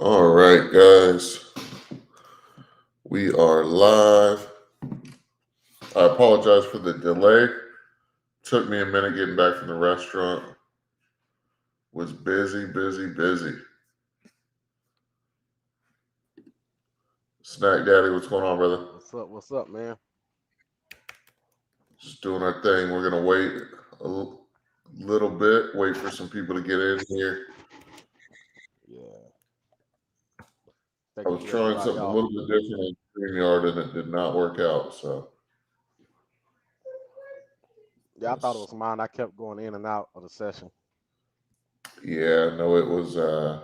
All right, guys. We are live. I apologize for the delay. Took me a minute getting back from the restaurant. Was busy. Snack Daddy, what's going on, brother? What's up, man? Just doing our thing. We're going to wait little bit, wait for some people to get in here. Yeah. I was trying something a little bit different in StreamYard and it did not work out. So Yeah, I thought it was mine. I kept going in and out of the session. yeah, no, it was my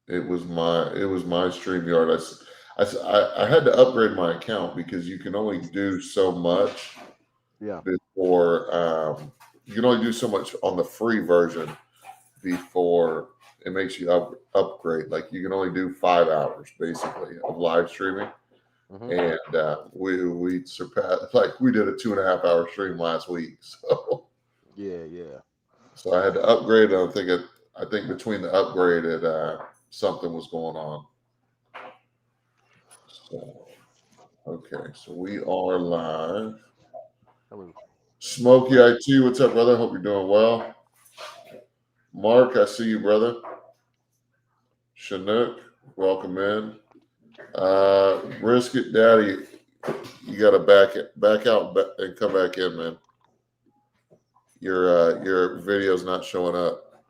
StreamYard. I had to upgrade my account because you can only do so much. Yeah. Before you can only do so much on the free version before it makes you upgrade. Like you can only do 5 hours basically of live streaming. And we surpassed, like we did a 2.5 hour stream last week. So yeah. So I had to upgrade. I think between the upgrade, something was going on. So okay, so we are live. Smokey IT, what's up, brother? Hope you're doing well. Mark, I see you, brother. Chinook, welcome in. Brisket Daddy, you got to back out and come back in, man. Your video's not showing up.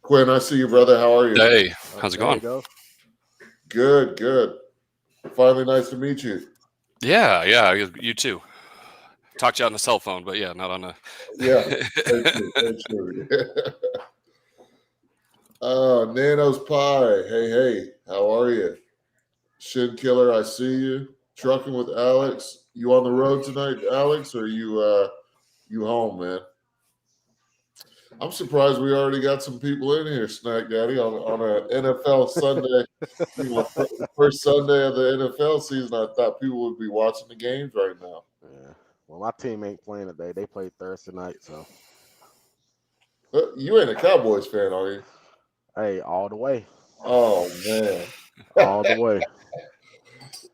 Quinn, I see you, brother. How are you? Hey, how's it going? Good. Finally, nice to meet you. Yeah, you too. Talked to you on the cell phone, but yeah, not on a. Yeah, very true. Nano's Pie. Hey, how are you? Shin Killer, I see you. Trucking with Alex. You on the road tonight, Alex, or you home, man? I'm surprised we already got some people in here, Snack Daddy, on an NFL Sunday. First Sunday of the NFL season. I thought people would be watching the games right now. Yeah. Well, my team ain't playing today. They played Thursday night, so. You ain't a Cowboys fan, are you? Hey, all the way. Oh man, all the way.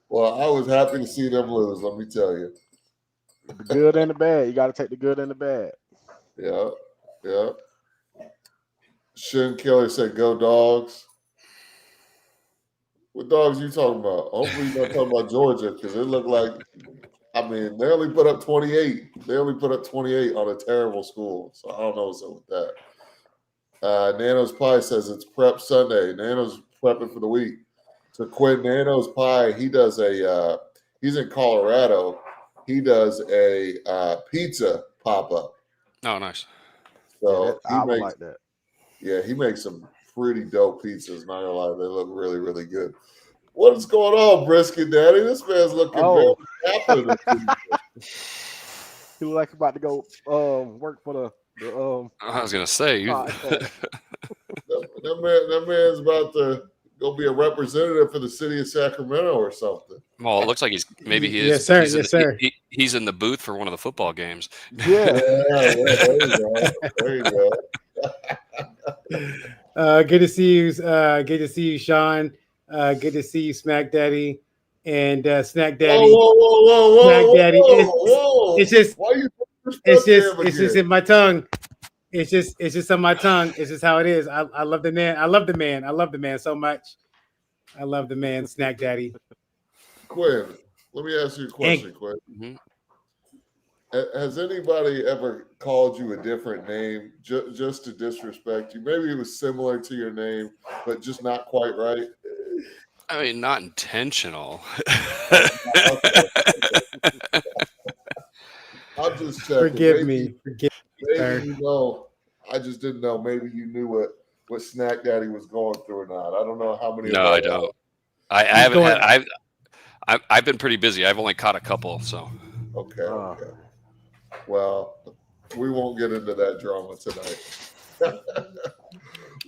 Well, I was happy to see them lose. Let me tell you. The good and the bad. You got to take the good and the bad. Yeah. Shin Killer said, "Go Dogs." What dogs are you talking about? Hopefully you're not talking about Georgia because it looked like, I mean, they only put up 28. They only put up 28 on a terrible school. So I don't know what's up with that. Nano's Pie says it's Prep Sunday. Nano's prepping for the week. So Quinn, Nano's Pie, he does he's in Colorado. He does a pizza pop-up. Oh, nice. So I would like that. Yeah, he makes some pretty dope pizzas. Not gonna lie, they look really, really good. What is going on, Brisket Daddy? This man's looking very happy. He look like about to go work for the I was gonna say that man's about to go be a representative for the city of Sacramento or something. Well, it looks like he is. Yes, sir. He's in the booth for one of the football games. Yeah, there you go. Good to see you. Good to see you, Sean. Good to see you, Smack Daddy, and Snack Daddy. Whoa, Snack Daddy. It's just in my tongue. It's just on my tongue. It's just how it is. I love the man. I love the man so much. I love the man, Snack Daddy. Quinn, let me ask you a question, Quinn. Mm-hmm. Has anybody ever called you a different name just to disrespect you? Maybe it was similar to your name, but just not quite right. I mean, not intentional. I'm just checking. Forgive me. Maybe you know. I just didn't know. Maybe you knew what Snack Daddy was going through or not. I don't know how many. No, I don't. I haven't had. I've been pretty busy. I've only caught a couple. So. Okay. Well, we won't get into that drama tonight.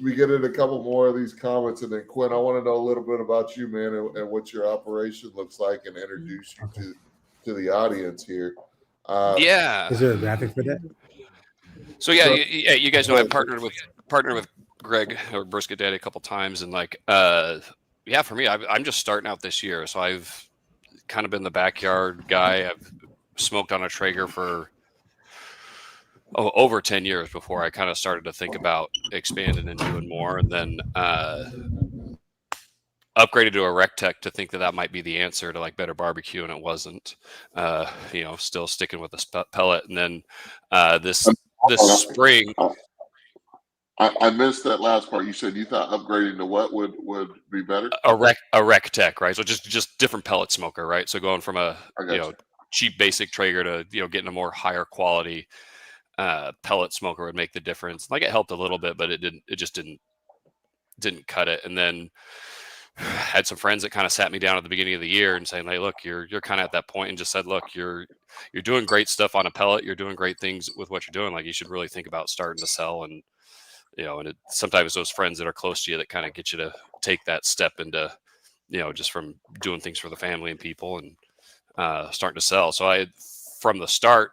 We get into a couple more of these comments, and then Quinn, I want to know a little bit about you, man, and what your operation looks like, and introduce you to the audience here. Yeah. Is there a graphic for that? So you guys know I partnered with Greg or Brisket Daddy a couple times, and like, yeah, for me, I'm just starting out this year, so I've kind of been the backyard guy. I've smoked on a Traeger for over 10 years before I kind of started to think about expanding and doing more, and then upgraded to a Rectech to think that might be the answer to like better barbecue, and it wasn't. Still sticking with the pellet, and then this spring. I missed that last part. You said you thought upgrading to what would be better? A Rectech, right? So just different pellet smoker, right? So going from a cheap basic Traeger to getting a more higher quality pellet smoker would make the difference. Like it helped a little bit, but it just didn't cut it. And then had some friends that kind of sat me down at the beginning of the year and saying, "Hey, look, you're kind of at that point," and just said, "Look, you're doing great stuff on a pellet. You're doing great things with what you're doing. Like you should really think about starting to sell." And and sometimes those friends that are close to you that kind of get you to take that step into, just from doing things for the family and people and starting to sell. So from the start,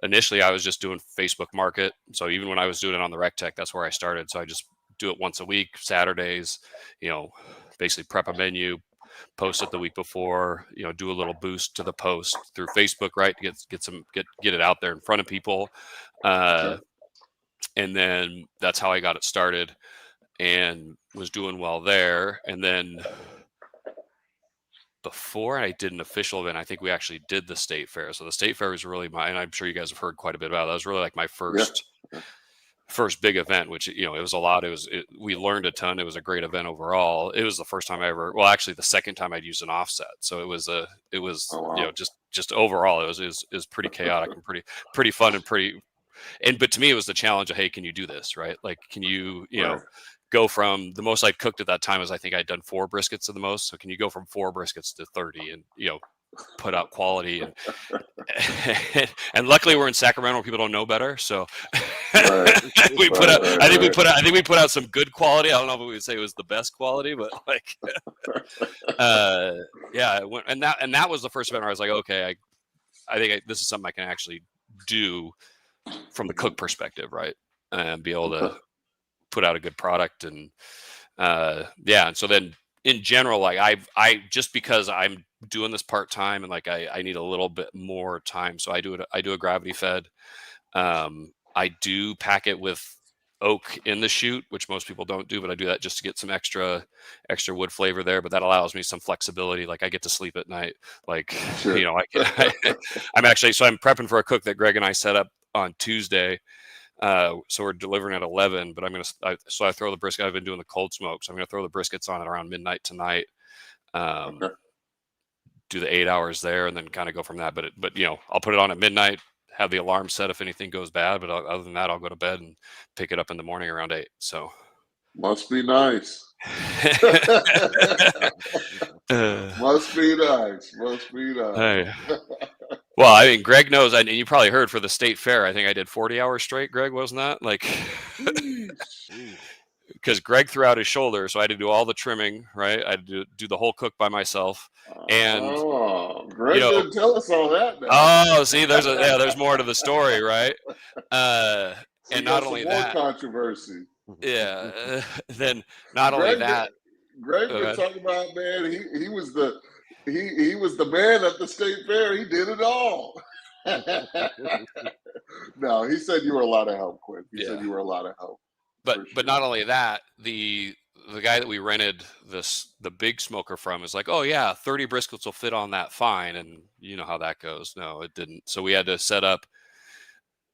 initially I was just doing Facebook Market. So even when I was doing it on the Rectech, that's where I started. So I just do it once a week, Saturdays, basically prep a menu, post it the week before, do a little boost to the post through Facebook, right? To get it out there in front of people. And then that's how I got it started and was doing well there. And then before I did an official event, I think we actually did the state fair. So the state fair was really and I'm sure you guys have heard quite a bit about it. That was really like my first big event, which, it was a lot. We learned a ton. It was a great event overall. It was the first time actually the second time I'd used an offset. So it was just overall, it was pretty chaotic and pretty fun and but to me, it was the challenge of, hey, can you do this? Right. Like, can you, go from the most I'd cooked at that time was, I think I'd done 4 briskets at the most. So can you go from 4 briskets to 30 and, put out quality and luckily we're in Sacramento where people don't know better. So I think we put out some good quality. I don't know if we would say it was the best quality, but like, and that was the first event where I was like, okay, I think this is something I can actually do from the cook perspective, right? And be able to put out a good product. And and so then in general, like I just because I'm doing this part-time and like I need a little bit more time, so I do a gravity fed. I do pack it with oak in the chute, which most people don't do, but I do that just to get some extra wood flavor there. But that allows me some flexibility. Like I get to sleep at night. Like, sure. I'm prepping for a cook that Greg and I set up on Tuesday. So we're delivering at 11, but so I throw the brisket. I've been doing the cold smoke. So I'm going to throw the briskets on at around midnight tonight. Do the 8 hours there and then kind of go from that. But I'll put it on at midnight, have the alarm set if anything goes bad. But other than that, I'll go to bed and pick it up in the morning around 8. So must be nice. Must be nice. Hey. Well, I mean, Greg knows, and you probably heard for the state fair, I think I did 40 hours straight, Greg, wasn't that? Like, because Greg threw out his shoulder, so I had to do all the trimming, right? I had to do the whole cook by myself. And Greg didn't tell us all that now. Oh, see, there's more to the story, right? And not only that, controversy. Yeah. Then not only that, Greg was talking about, man, he was the man at the state fair. He did it all. No, he said you were a lot of help, Quinn. He said you were a lot of help. But not only that, the guy that we rented the big smoker from is like, oh yeah, 30 briskets will fit on that fine, and you know how that goes. No, it didn't. So we had to set up.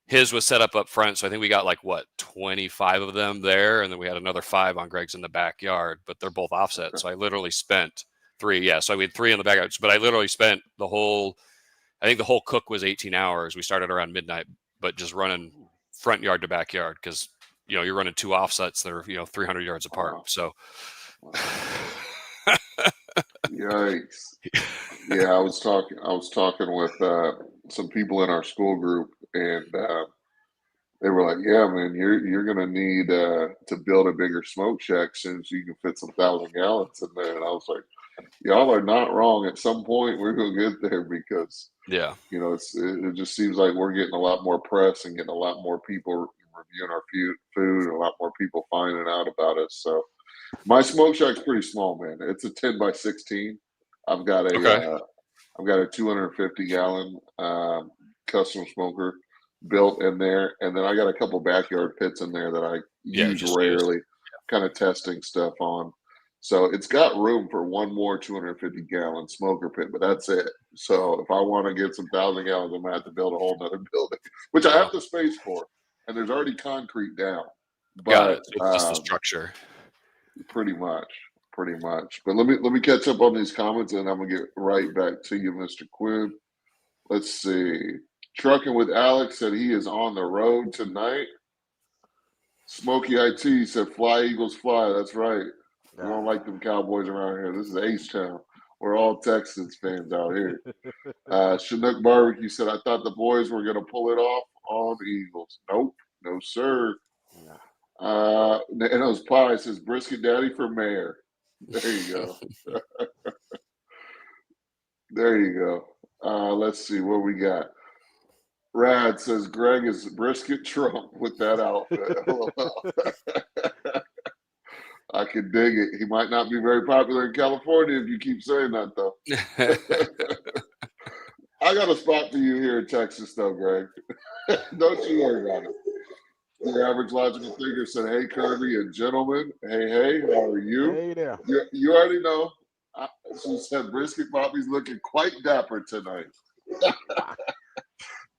His was set up front, so I think we got 25 of them there, and then we had another 5 on Greg's in the backyard. But they're both offset, so I literally spent 3. Yeah, so we had 3 in the backyard, but I literally spent the whole cook was 18 hours. We started around midnight, but just running front yard to backyard because you're running 2 offsets that are 300 yards apart. So yikes. Yeah, I was talking with some people in our school group, and they were like, yeah, man, you're gonna need to build a bigger smoke shack soon so you can fit some 1,000 gallons in there. And I was like, y'all are not wrong. At some point we're gonna get there because it just seems like we're getting a lot more press and getting a lot more people reviewing our food, and a lot more people finding out about us. So my smoke shack's pretty small, man. It's a 10 by 16. I've got a 250 gallon custom smoker built in there, and then I got a couple backyard pits in there that I use rarely, kind of testing stuff on. So it's got room for one more 250 gallon smoker pit, but that's it. So if I want to get some 1,000 gallons, I'm gonna have to build a whole nother building, which I have the space for, and there's already concrete down. But it's just the structure. Pretty much. But let me catch up on these comments, and I'm gonna get right back to you, Mr. Quinn. Let's see. Trucking with Alex said he is on the road tonight. Smokey IT said, "Fly Eagles fly." That's right. We don't like them Cowboys around here. This is H-Town. We're all Texans fans out here. Chinook Barbecue said, "I thought the boys were going to pull it off on the Eagles." Nope. No, sir. Nano's Pie says, "Brisket Daddy for mayor." There you go. There you go. Let's see what we got. Rad says, "Greg is Brisket Trump with that outfit." I can dig it. He might not be very popular in California if you keep saying that, though. I got a spot for you here in Texas, though, Greg. Don't you worry about it. Your average logical thinker said, "Hey, Kirby and gentlemen. Hey, how are you?" Hey there. You already know. She said, "Brisket Poppy's looking quite dapper tonight."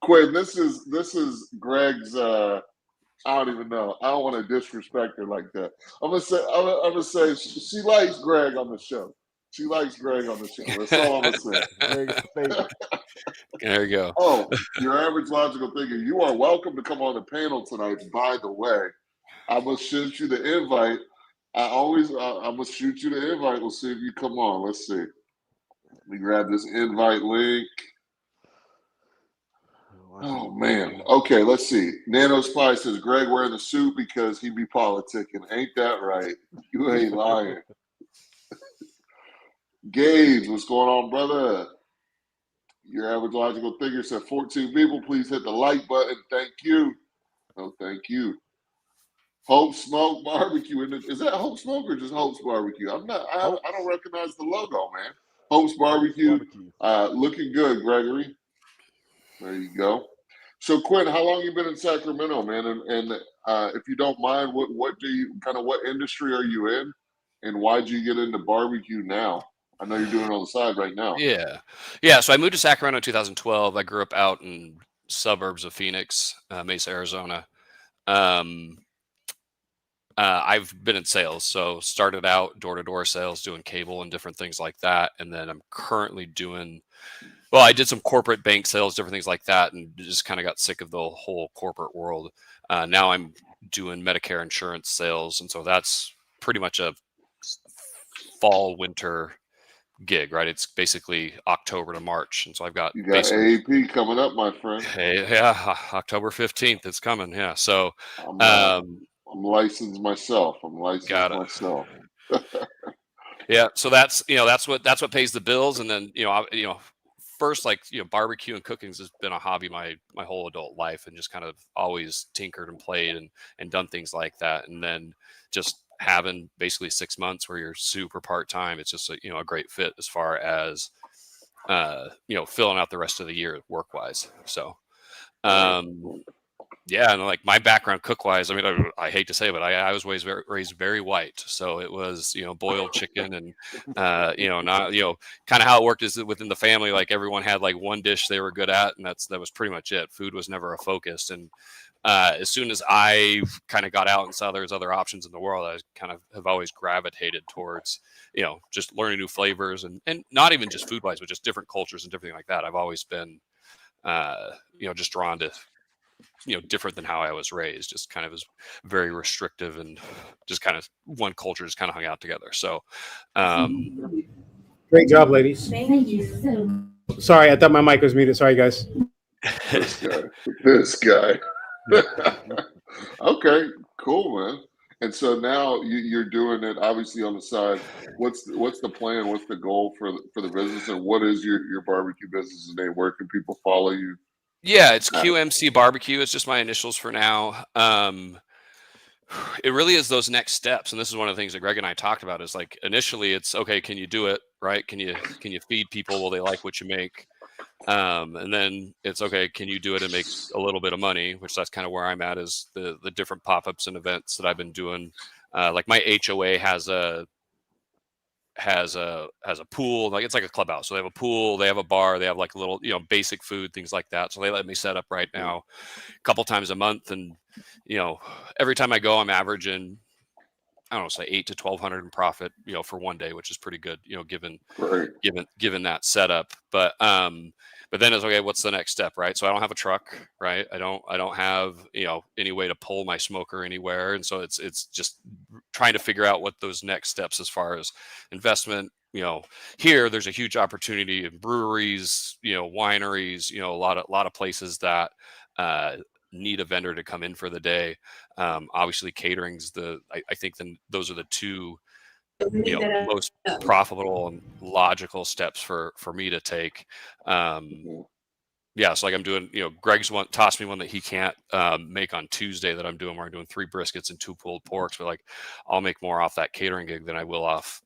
Quinn, this is Greg's. I don't even know. I don't want to disrespect her like that. I'm gonna say she likes Greg on the show. She likes Greg on the show. That's all I'm gonna say. There you go. Oh, your average logical thinker. You are welcome to come on the panel tonight. By the way, I must shoot you the invite. I must shoot you the invite. We'll see if you come on. Let's see. Let me grab this invite link. Oh, man. Okay, let's see. Nano Spy says, "Greg wearing the suit because he be politicking." Ain't that right? You ain't lying. Gage, what's going on, brother? Your average logical thinker said, 14 people, please hit the like button. Thank you. Oh, thank you. Hope Smoke Barbecue. Is that Hope Smoke or just Hope's Barbecue? I don't recognize the logo, man. Hope's Barbecue. Looking good, Gregory. There you go. So, Quinn, how long you been in Sacramento, man? And if you don't mind, what industry are you in, and why'd you get into barbecue now? I know you're doing it on the side right now. Yeah. So I moved to Sacramento in 2012. I grew up out in suburbs of Phoenix, Mesa, Arizona. I've been in sales, so started out door-to-door sales, doing cable and different things like that, and then I'm currently doing. Well, I did some corporate bank sales, different things like that, and just kind of got sick of the whole corporate world. Now I'm doing Medicare insurance sales, and so that's pretty much a fall winter gig, right? It's basically October to March, and so I've got AAP coming up, my friend. Hey, yeah, October 15th, it's coming. Yeah, so I'm licensed myself. Yeah, so that's what pays the bills, and then first, barbecue and cooking has been a hobby my whole adult life, and just kind of always tinkered and played and done things like that. And then just having basically 6 months where you're super part-time, it's just a great fit as far as filling out the rest of the year work-wise. So yeah, and like my background cook-wise, I mean, I hate to say it, but I was raised very white, so it was boiled chicken and not kind of how it worked is that within the family, like everyone had like one dish they were good at, and that was pretty much it. Food was never a focus, and as soon as I kind of got out and saw there's other options in the world, I kind of have always gravitated towards just learning new flavors and not even just food-wise, but just different cultures and different like that. I've always been just drawn to different than how I was raised, just kind of is very restrictive and just kind of one culture just kind of hung out together. So great job, ladies. Thank you. Sorry, I thought my mic was muted. Sorry, guys. This guy. Okay, cool, man. And so now you're doing it obviously on the side. What's the plan? What's the goal for the business? And what is your barbecue business name? Where can people follow you? Yeah, it's QMC Barbecue. It's just my initials for now. It really is those next steps, and this is one of the things that Greg and I talked about. Is like initially, it's okay. Can you do it right? Can you feed people? Will they like what you make? And then it's okay. Can you do it and make a little bit of money? Which that's kind of where I'm at. Is the different pop-ups and events that I've been doing. Like my HOA has a pool, like it's like a clubhouse. So they have a pool, they have a bar, they have like a little, basic food, things like that. So they let me set up right now a couple times a month. And, every time I go, I'm averaging, I don't know, say 8 to 1,200 in profit, for one day, which is pretty good, given that setup. But then it's okay, what's the next step, right? So I don't have a truck, right? I don't have, any way to pull my smoker anywhere. And so it's just trying to figure out what those next steps as far as investment, here there's a huge opportunity in breweries, wineries, a lot of places that need a vendor to come in for the day. Obviously catering's I think those are the two most profitable and logical steps for me to take. So like I'm doing, Greg's tossed me one that he can't make on Tuesday that I'm doing, where I'm doing 3 briskets and 2 pulled porks, but like I'll make more off that catering gig than I will off,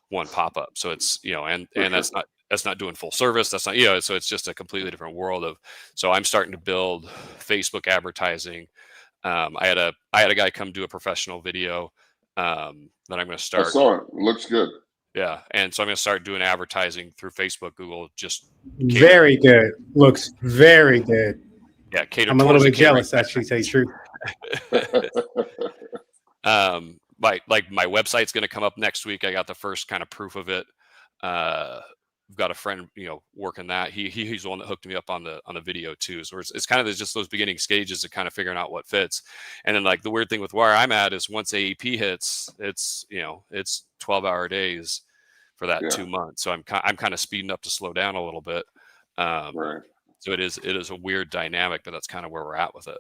one pop-up. So it's, and that's not doing full service. That's not, so it's just a completely different world so I'm starting to build Facebook advertising. I had a guy come do a professional video that I'm going to start. I saw it. Looks good. Yeah. And so I'm going to start doing advertising through Facebook, Google, just very good. Looks very good. Yeah. I'm a little bit jealous, actually, to tell you the truth. My website's going to come up next week. I got the first kind of proof of it. I've got a friend, working that. He's the one that hooked me up on the video too. So it's kind of just those beginning stages of kind of figuring out what fits. And then like the weird thing with where I'm at is once AEP hits, it's 12-hour days for that 2 months. So I'm kind of speeding up to slow down a little bit. Right. So it is a weird dynamic, but that's kind of where we're at with it.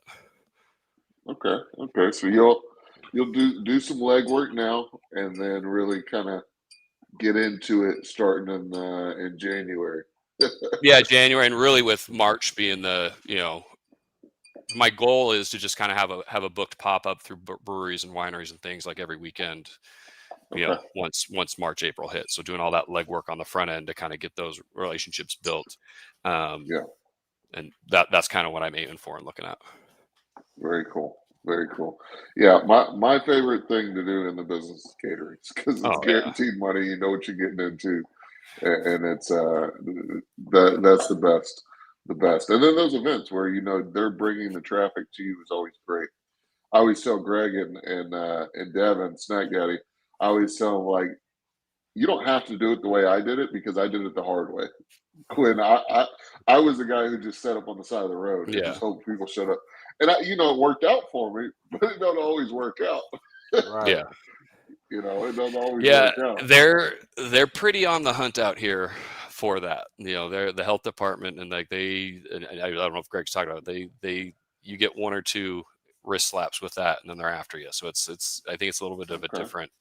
Okay. So you'll do some legwork now, and then really kind of get into it starting in January. Yeah, January, and really with March being the, my goal is to just kind of have a booked pop up through breweries and wineries and things like every weekend. Once March, April hits. So doing all that legwork on the front end to kind of get those relationships built. And that's kind of what I'm aiming for and looking at. Very cool. Yeah, my favorite thing to do in the business is catering, because it's guaranteed money. You know what you're getting into, and it's that's the best. And then those events where they're bringing the traffic to you is always great. I always tell Greg and Devin, Snack Daddy, I always tell them, like, you don't have to do it the way I did it, because I did it the hard way. When I was the guy who just set up on the side of the road and just hoped people showed up. And it worked out for me, but it don't always work out. Right. Yeah. It doesn't always work out. They're pretty on the hunt out here for that. They're the health department, and like I don't know if Greg's talking about it, you get 1 or 2 wrist slaps with that, and then they're after you. So it's I think it's a little bit of a different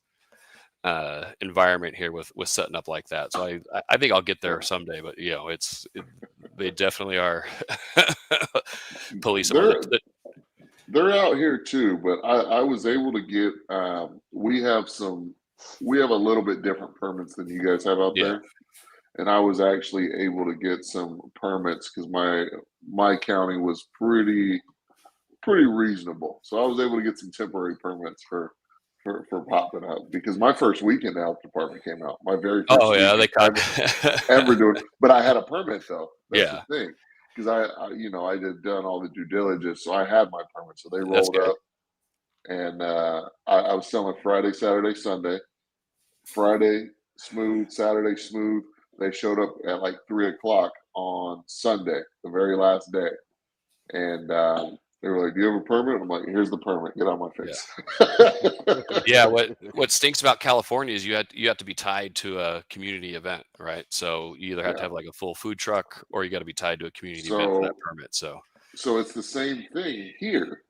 environment here with setting up like that. So I think I'll get there someday, but they definitely are police. They're out here too, but I was able to get we have a little bit different permits than you guys have out there. And I was actually able to get some permits because my county was pretty reasonable. So I was able to get some temporary permits for popping up, because my first weekend the health department came out. My very first they caught ever doing, but I had a permit though. That's the thing, because I had done all the due diligence, so I had my permit. So they rolled up, and I was selling Friday, Saturday, Sunday. Friday smooth, Saturday smooth. They showed up at like 3:00 on Sunday, the very last day, and they were like, "Do you have a permit?" I'm like, "Here's the permit. Get out of my face." Yeah. What stinks about California is you have to be tied to a community event, right? So you either have to have like a full food truck, or you got to be tied to a community event for that permit. So it's the same thing here,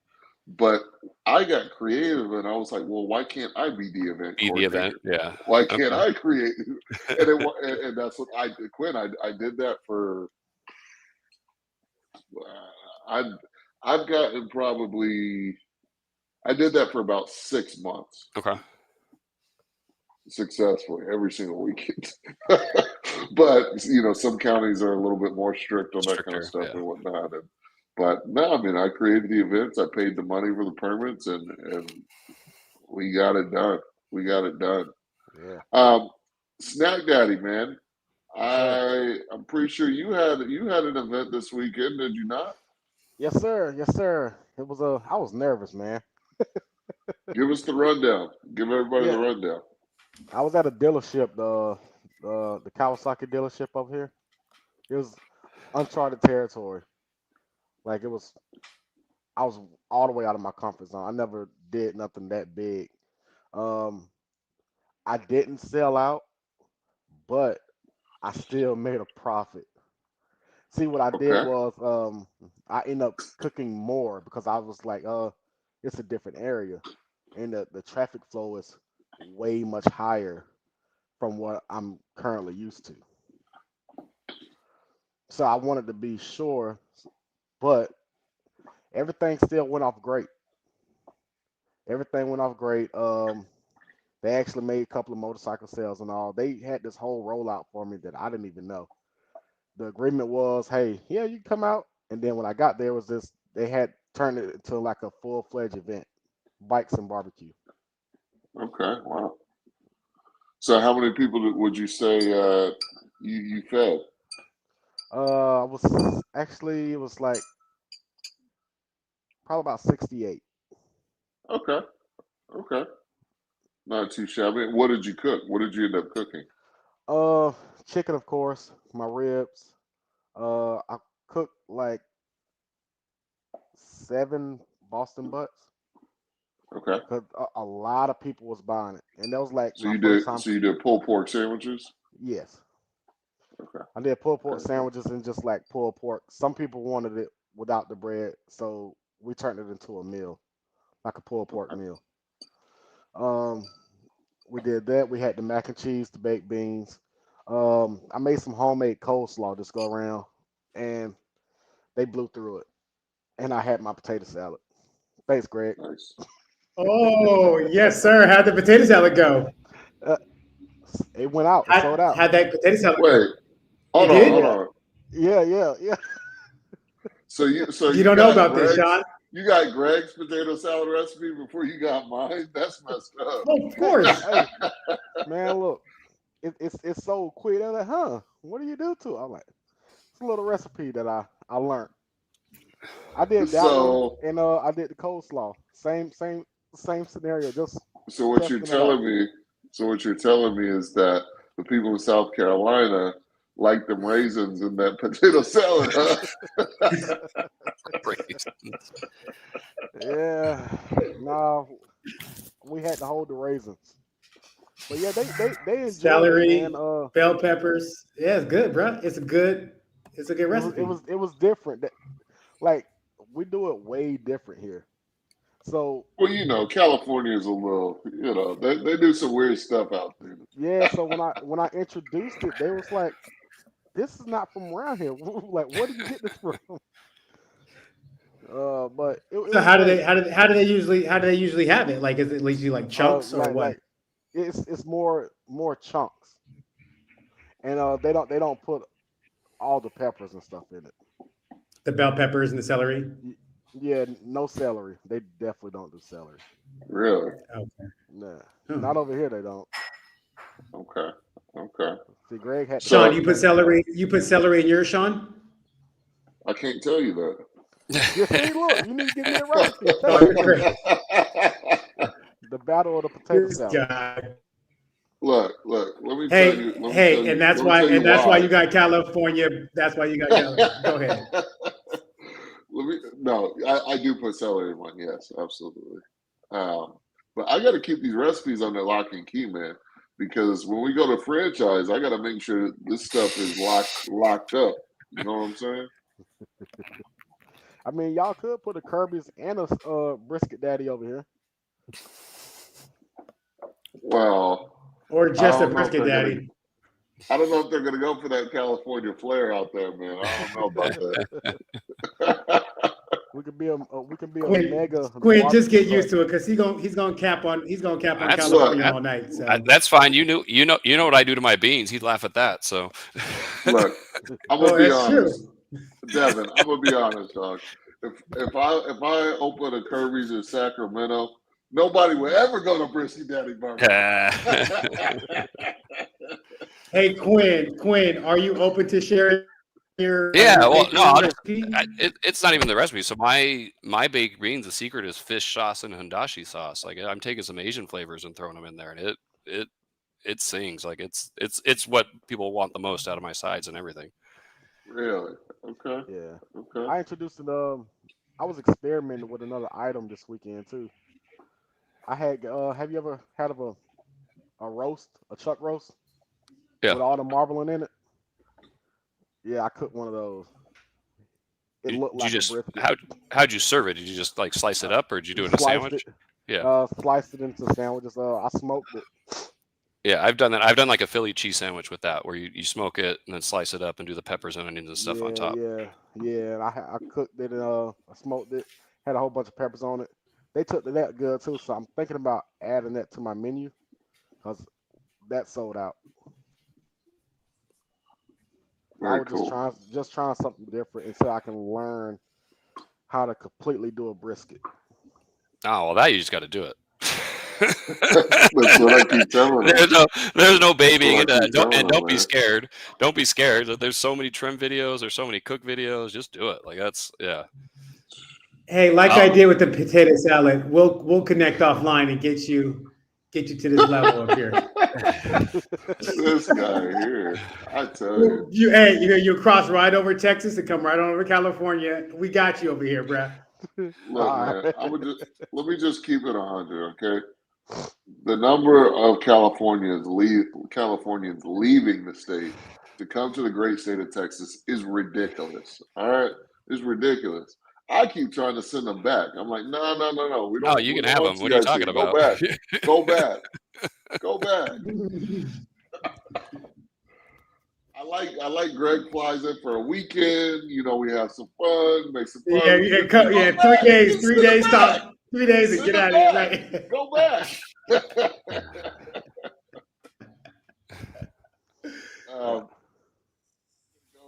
but I got creative, and I was like, "Well, why can't I be the event? Yeah. Why can't I create?" And that's what I did. Quinn, I did that for I've gotten probably. I did that for about 6 months. Okay. Successfully every single weekend. But some counties are a little bit more strict on that kind of stuff and whatnot. But no, I mean, I created the events, I paid the money for the permits, and we got it done. Yeah. Snack Daddy, man. I'm pretty sure you had an event this weekend, did you not? Yes, sir. It was I was nervous, man. Give us the rundown. Give everybody the rundown. I was at a dealership, the Kawasaki dealership over here. It was uncharted territory. Like I was all the way out of my comfort zone. I never did nothing that big. I didn't sell out, but I still made a profit. See, what I did was I ended up cooking more because I was like, it's a different area, and the traffic flow is way much higher from what I'm currently used to. So I wanted to be sure, but everything still went off great. Everything went off great. They actually made a couple of motorcycle sales and all. They had this whole rollout for me that I didn't even know. The agreement was, hey, yeah, you can come out. And then when I got there, was this, they had turned it into like a full-fledged event, bikes and barbecue. Okay, wow. So how many people would you say you fed? It was like probably about 68. Okay. Not too shabby. What did you cook? What did you end up cooking? Chicken, of course, my ribs. I cooked like 7 Boston butts. Okay. Because a lot of people was buying it, and that was like so you did pulled pork sandwiches. Yes. Okay. I did pulled pork sandwiches and just like pulled pork. Some people wanted it without the bread, so we turned it into a meal, like a pulled pork meal. We did that. We had the mac and cheese, the baked beans. I made some homemade coleslaw this go around, and they blew through it. And I had my potato salad. Thanks, Greg. Nice. Oh, yes, sir. How'd the potato salad go? It went out. It sold out. How'd that potato salad go? Hold on. Yeah. So you don't know about this, Sean? You got Greg's potato salad recipe before you got mine? That's messed up. Oh, of course. Hey, man, look, it's so quick. They're like, huh? What do you do to it? I'm like, it's a little recipe that I learned. I did that one, and I did the coleslaw. Same scenario. So what you're telling me is that the people in South Carolina like them raisins in that potato salad, huh? Yeah. No, we had to hold the raisins. But yeah, they enjoyed celery, it, man. bell peppers. Yeah, it's good, bro. It's a good recipe. It was different. Like we do it way different here. So well, California is a little, they do some weird stuff out there. Yeah, so when I introduced it, they was like, "This is not from around here." Like, where did you get this from? But so how do they usually have it? Like, is it usually like chunks or what? Like, it's more chunks, and they don't put all the peppers and stuff in it. The bell peppers and the celery. Yeah, no celery. They definitely don't do celery. Really? Okay. Nah, not over here. They don't. Okay. See, Greg had Sean. You put celery in yours, Sean? I can't tell you that. Yeah, see, look, you need to give me a recipe. The battle of the potato salad. Look. Let me tell you. And that's why you got California. That's why you got California. Go ahead. I do put celery in mine. Yes, absolutely. But I got to keep these recipes under lock and key, man, because when we go to franchise, I got to make sure this stuff is locked up. You know what I'm saying? I mean, y'all could put a Kirby's and a Brisket Daddy over here. Well, or just a Brisket Daddy. I don't know if they're going to go for that California flair out there, man. I don't know about that. We could be a Quinn, mega. Quinn, just get used to it because he's gonna cap on California all night. So that's fine. You know what I do to my beans. He'd laugh at that. So look, I'm gonna be honest, Devin. I'm gonna be honest, dog. If I open a Kirby's in Sacramento, nobody will ever go to Brisky Daddy Barbecue. Hey Quinn, are you open to sharing? Well, no, it's not even the recipe. So my baked beans, the secret is fish sauce and handashi sauce. Like I'm taking some Asian flavors and throwing them in there, and it sings. Like it's what people want the most out of my sides and everything. Really? Okay. Yeah. Okay. I introduced I was experimenting with another item this weekend too. I had have you ever had a roast, a chuck roast? Yeah. With all the marbling in it? Yeah, I cooked one of those. It looked like a brisket. How'd you serve it? Did you just like slice it up, or did you do it in a sandwich? Yeah. Sliced it into sandwiches. I smoked it. Yeah, I've done that. I've done like a Philly cheese sandwich with that, where you smoke it and then slice it up and do the peppers and onions and stuff on top. Yeah. I cooked it and I smoked it. Had a whole bunch of peppers on it. They took to that good too, so I'm thinking about adding that to my menu because that sold out. Very I was just trying something different until I can learn how to completely do a brisket. Oh, well, that you just got to do it. That's what I keep telling you. There's no babying into that. And don't be scared. Don't be scared. There's so many trim videos. There's so many cook videos. Just do it. Like yeah. Hey, like I did with the potato salad, we'll connect offline and get you to this level up here. This guy here, I tell you. You cross right over Texas and come right on over California. We got you over here, bro. Look, man, let me just keep it 100, okay? The number of Californians leaving the state to come to the great state of Texas is ridiculous. All right, it's ridiculous. I keep trying to send them back. I'm like, no. We don't. Oh, you can have them. What are you talking about? Go back. I like Greg flies in for a weekend. You know, we have some fun, make some fun. Yeah, 3 days. 3 days, stop. 3 days and get out of here. Right? Go back. Go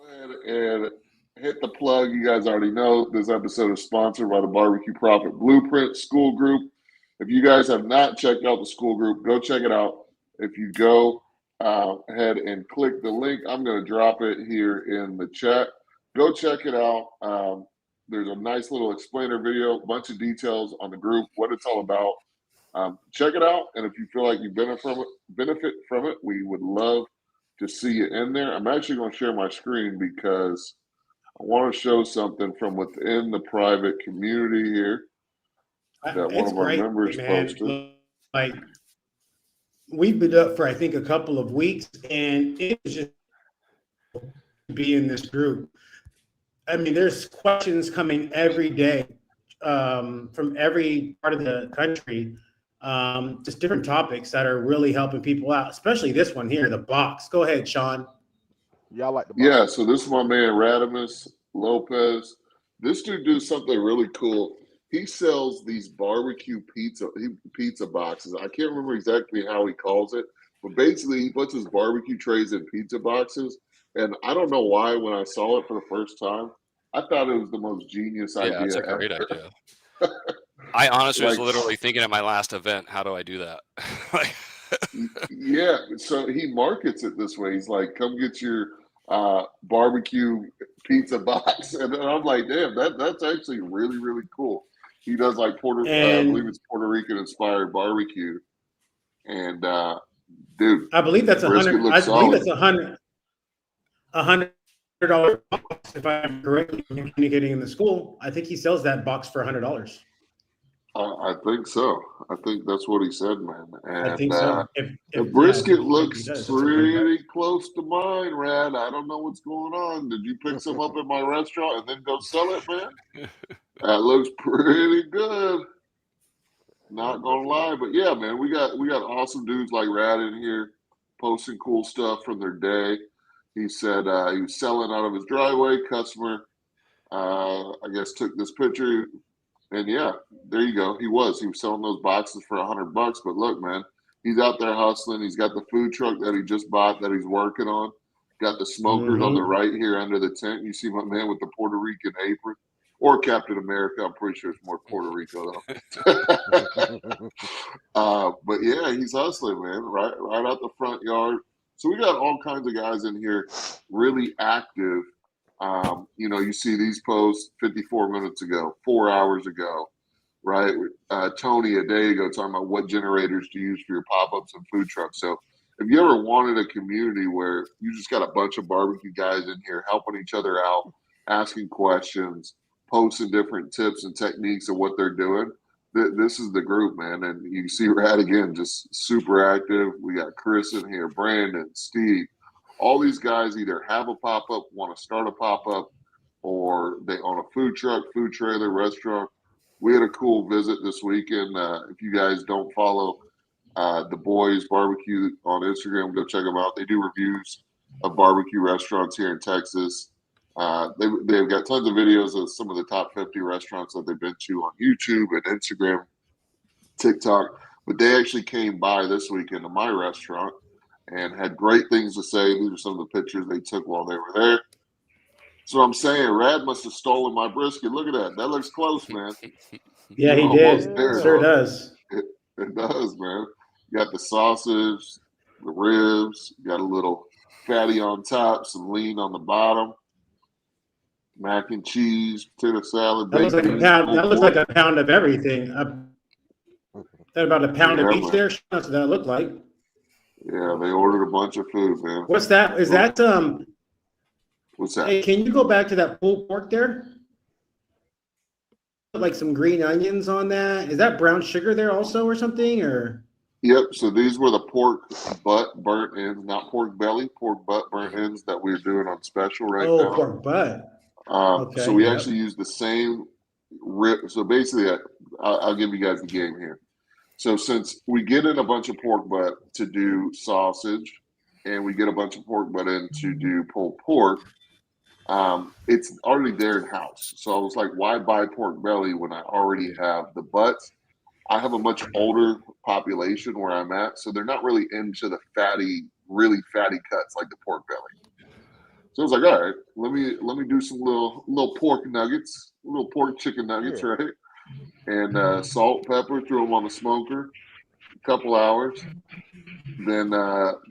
ahead and hit the plug. You guys already know this episode is sponsored by the Barbecue Profit Blueprint School Group. If you guys have not checked out the school group, go check it out. If you go ahead and click the link, I'm going to drop it here in the chat. Go check it out. There's a nice little explainer video, a bunch of details on the group, what it's all about. Check it out, and if you feel like you benefit from it, we would love to see you in there. I'm actually going to share my screen because I want to show something from within the private community here that one of our members posted. Like, we've been up for I think a couple of weeks, and it's just be in this group. I mean, there's questions coming every day from every part of the country, just different topics that are really helping people out, especially this one here, the box. Go ahead, Sean. Yeah, I like the box. Yeah, so this is my man, Radimus Lopez. This dude does something really cool. He sells these barbecue pizza boxes. I can't remember exactly how he calls it, but basically he puts his barbecue trays in pizza boxes. And I don't know why when I saw it for the first time, I thought it was the most genius idea. Yeah, that's a great idea. I honestly was literally thinking at my last event, how do I do that? Yeah, so he markets it this way. He's like, come get your barbecue pizza box. And I'm like, damn, that's actually really, really cool. He does like I believe it's Puerto Rican inspired barbecue. And dude, I believe that's $100. I believe that's $100 box. If I'm correctly communicating in the school, I think he sells that box for $100. I think so. I think that's what he said, man. And I think so. The brisket looks pretty close to mine, Rad. I don't know what's going on. Did you pick some up at my restaurant and then go sell it, man? That looks pretty good. Not gonna lie, but yeah, man, we got awesome dudes like Rad in here. posting cool stuff from their day. He said he was selling out of his driveway. Customer, I guess, took this picture, and yeah, there you go. He was selling those boxes for $100. But look, man, he's out there hustling. He's got the food truck that he just bought that he's working on. Got the smokers on the right here under the tent. You see my man with the Puerto Rican apron, or Captain America. I'm pretty sure it's more Puerto Rico though. But yeah, he's hustling, man. Right out the front yard. So we got all kinds of guys in here, really active. You see these posts 54 minutes ago, 4 hours ago, right? Tony a day ago talking about what generators to use for your pop-ups and food trucks. So if you ever wanted a community where you just got a bunch of barbecue guys in here helping each other out, asking questions, posting different tips and techniques of what they're doing, this is the group, man. And you see Rad again, just super active. We got Chris in here, Brandon, Steve. All these guys either have a pop-up, want to start a pop-up, or they own a food truck, food trailer, restaurant. We had a cool visit this weekend. If you guys don't follow the Boys Barbecue on Instagram, go check them out. They do reviews of barbecue restaurants here in Texas. They've got tons of videos of some of the top 50 restaurants that they've been to on YouTube and Instagram, TikTok. But they actually came by this weekend to my restaurant and had great things to say. These are some of the pictures they took while they were there. So I'm saying Rad must have stolen my brisket. Look at that. That looks close, man. Yeah, he did. There, sure does. It does, man. You got the sausage, the ribs, you got a little fatty on top, some lean on the bottom, mac and cheese, potato salad. That looks like a pound. That looks like a pound of everything. That about a pound of each there. That's what that looked like. Yeah, they ordered a bunch of food, man. What's that? Is that What's that? Hey, can you go back to that pulled pork there? Like some green onions on that. Is that brown sugar there also or something? Or Yep. So these were the pork butt burnt ends, not pork belly, pork butt burnt ends that we're doing on special right now. Oh, pork butt. Okay, so we actually use the same rib. So basically, I'll give you guys the game here. So since we get in a bunch of pork butt to do sausage, and we get a bunch of pork butt in to do pulled pork, it's already there in house. So I was like, why buy pork belly when I already have the butts? I have a much older population where I'm at, so they're not really into the fatty, really fatty cuts like the pork belly. So I was like, all right, let me do some little pork nuggets, little pork chicken nuggets, right? And salt, pepper, threw them on the smoker, a couple hours. Then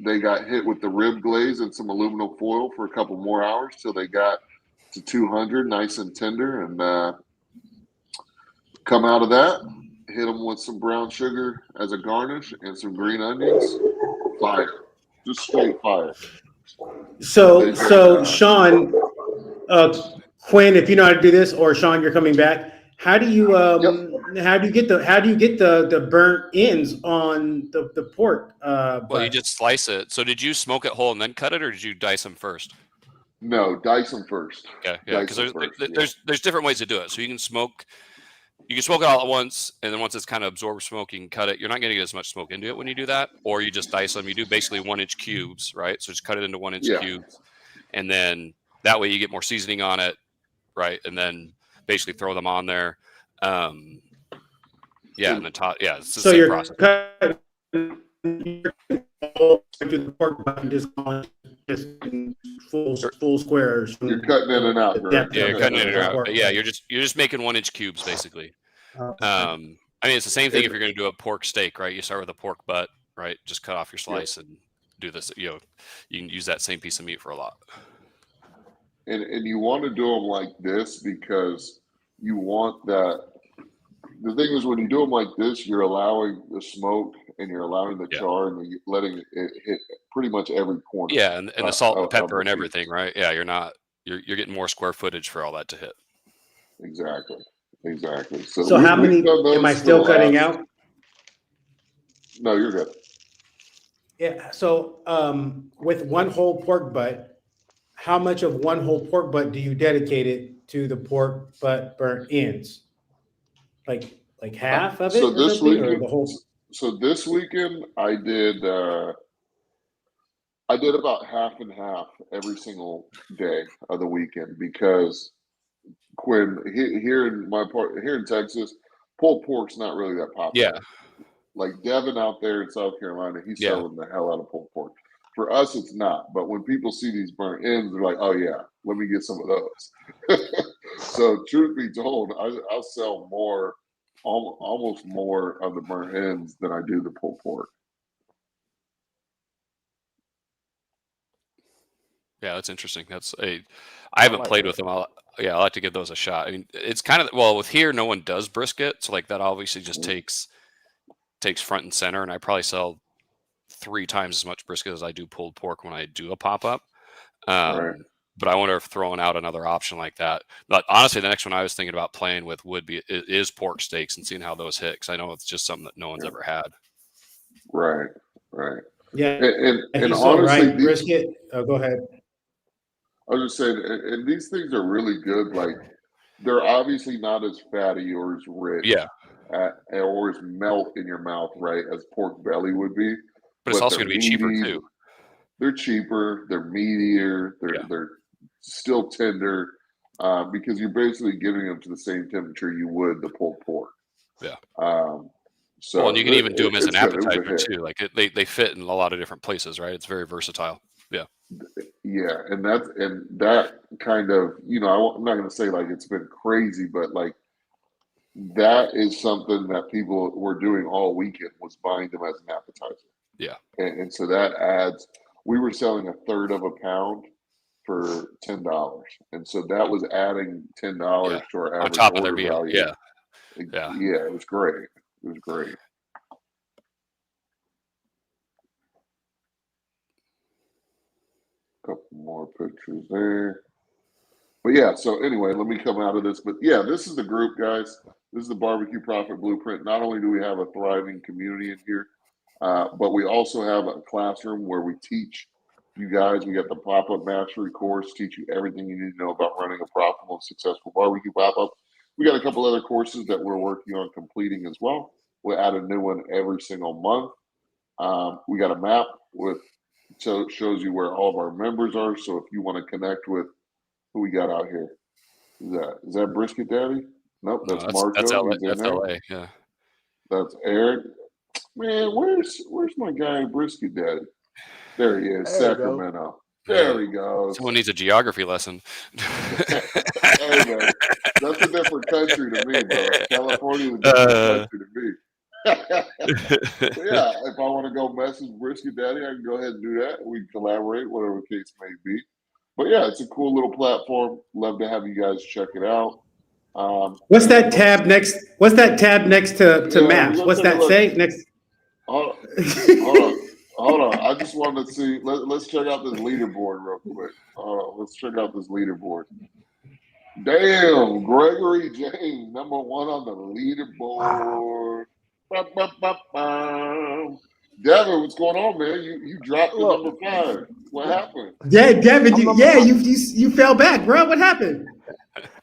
they got hit with the rib glaze and some aluminum foil for a couple more hours till they got to 200, nice and tender. And come out of that, hit them with some brown sugar as a garnish and some green onions. Fire, just straight fire. So Sean, Quinn, if you know how to do this, or Sean, you're coming back. How do you get the burnt ends on the pork? Well, you just slice it. So did you smoke it whole and then cut it, or did you dice them first? No, dice them first. Okay, yeah, because there's different ways to do it. So you can smoke it all at once, and then once it's kind of absorbed smoke, you can cut it. You're not going to get as much smoke into it when you do that, or you just dice them. You do basically 1-inch cubes, right? So just cut it into 1-inch cubes, and then that way you get more seasoning on it, right? And then basically throw them on there. And the top, it's the same process. The pork button just full squares. You're cutting in and out, right? Yeah, you're cutting in and out. But yeah, you're just making 1-inch cubes basically. I mean, it's the same thing if you're going to do a pork steak, right? You start with a pork butt, right? Just cut off your slice and do this. You can use that same piece of meat for a lot. And you want to do them like this because you want that. The thing is, when you do them like this, you're allowing the smoke and you're allowing the char and you're letting it hit pretty much every corner. Yeah, and the salt and pepper and everything, right? Yeah, you're getting more square footage for all that to hit. Exactly. So how many am I still cutting out? No, you're good. Yeah. So with one whole pork butt, how much of one whole pork butt do you dedicate it to the pork butt burnt ends? Like half of it? So this weekend, or the whole? So this weekend I did I did about half and half every single day of the weekend because Quinn here in Texas, pulled pork's not really that popular. Yeah. Like Devin out there in South Carolina, he's Yeah. selling the hell out of pulled pork. For us, it's not. But when people see these burnt ends, they're like, "Oh yeah, let me get some of those." So, truth be told, I'll sell more, almost more of the burnt ends than I do the pulled pork. Yeah, that's interesting. I haven't played with them. I'll like to give those a shot. I mean, it's kind of with here, no one does brisket, so like that obviously just takes front and center, and I probably sell 3 times as much brisket as I do pulled pork when I do a pop-up. Right. But I wonder if throwing out another option like that. But honestly, the next one I was thinking about playing with is pork steaks and seeing how those hit, because I know it's just something that no one's ever had. Right. Yeah, and honestly, right, brisket. Oh, go ahead. I was just saying, and these things are really good. Like, they're obviously not as fatty or as rich, or as melt in your mouth, right, as pork belly would be. But it's also going to be cheaper too. They're cheaper. They're meatier. They're still tender, because you're basically giving them to the same temperature you would the pulled pork. Yeah. So, and you can even do them as an appetizer too. Like they fit in a lot of different places, right? It's very versatile. Yeah. Yeah, and that kind of, I'm not going to say like it's been crazy, but like that is something that people were doing all weekend, was buying them as an appetizer. Yeah. And so that adds. We were selling 1/3 of a pound for $10, and so that was adding $10 to our average on top of their order meal. value. Yeah. It was great. It was great. Couple more pictures there. But yeah, so anyway, let me come out of this. But yeah, this is the group, guys. This is the Barbecue Profit Blueprint. Not only do we have a thriving community in here, but we also have a classroom where we teach you guys. We got the Pop-Up Mastery course, teach you everything you need to know about running a profitable and successful barbecue pop-up. We got a couple other courses that we're working on completing as well. We'll add a new one every single month. We got a map so it shows you where all of our members are. So if you want to connect with who we got out here, is that Brisket Daddy? Nope, that's Marco. That's LA. That's LA. Yeah. That's Eric. Man, where's my guy Brisket Daddy? There he is, Sacramento. There he goes. Someone needs a geography lesson. Hey, man, that's a different country to me, bro. California is a different country to me. Yeah, if I want to go message Brisket Daddy, I can go ahead and do that. We can collaborate, whatever the case may be. But yeah, it's a cool little platform. Love to have you guys check it out. What's that tab next? What's that tab next to maps? What's that say next? Hold on. I just wanted to see. Let's check out this leaderboard real quick. Let's check out this leaderboard. Damn, Gregory James, #1 on the leaderboard. Devin, what's going on, man? You dropped the number 5. What happened? Yeah, Devin, you fell back, bro. What happened?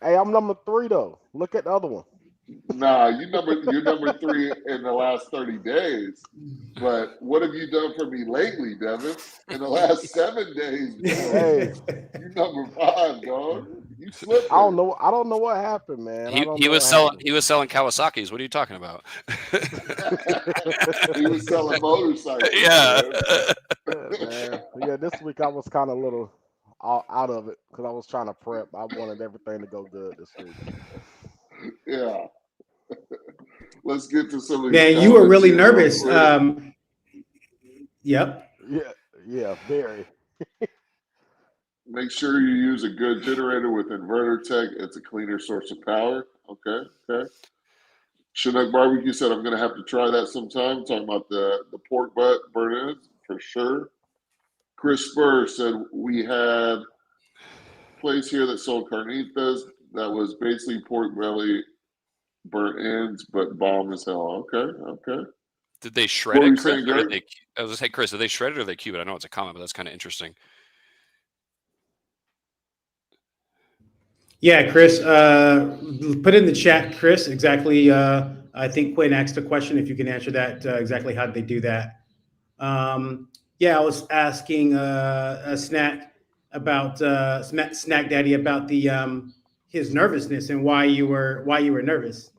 Hey, I'm number 3 though. Look at the other one. Nah, you're number 3 in the last 30 days. But what have you done for me lately, Devin? In the last 7 days, bro. Hey, You're number 5, dog. You slipped. I don't know what happened, man. He was selling Kawasaki's. What are you talking about? He was selling motorcycles. Yeah. Man. Yeah, this week I was kind of a little out of it because I was trying to prep. I wanted everything to go good this week. Yeah. Let's get to some of these. Man, you were really nervous. Yep. Yeah, very. Make sure you use a good generator with inverter tech. It's a cleaner source of power. Okay. Chinook Barbecue said, I'm going to have to try that sometime. Talking about the pork butt burn-ins, for sure. Chris Spur said, we had a place here that sold carnitas that was basically pork belly burnt ends, but bomb as hell. Okay. Did they shred it, Chris? Or did they, I was going to say, Chris, did they shred it or they cube it? I know it's a comment, but that's kind of interesting. Yeah, Chris, put in the chat, Chris, exactly. I think Quinn asked a question. If you can answer that, exactly how did they do that? Yeah, I was asking a Snack about Snack Daddy about the his nervousness and why you were nervous.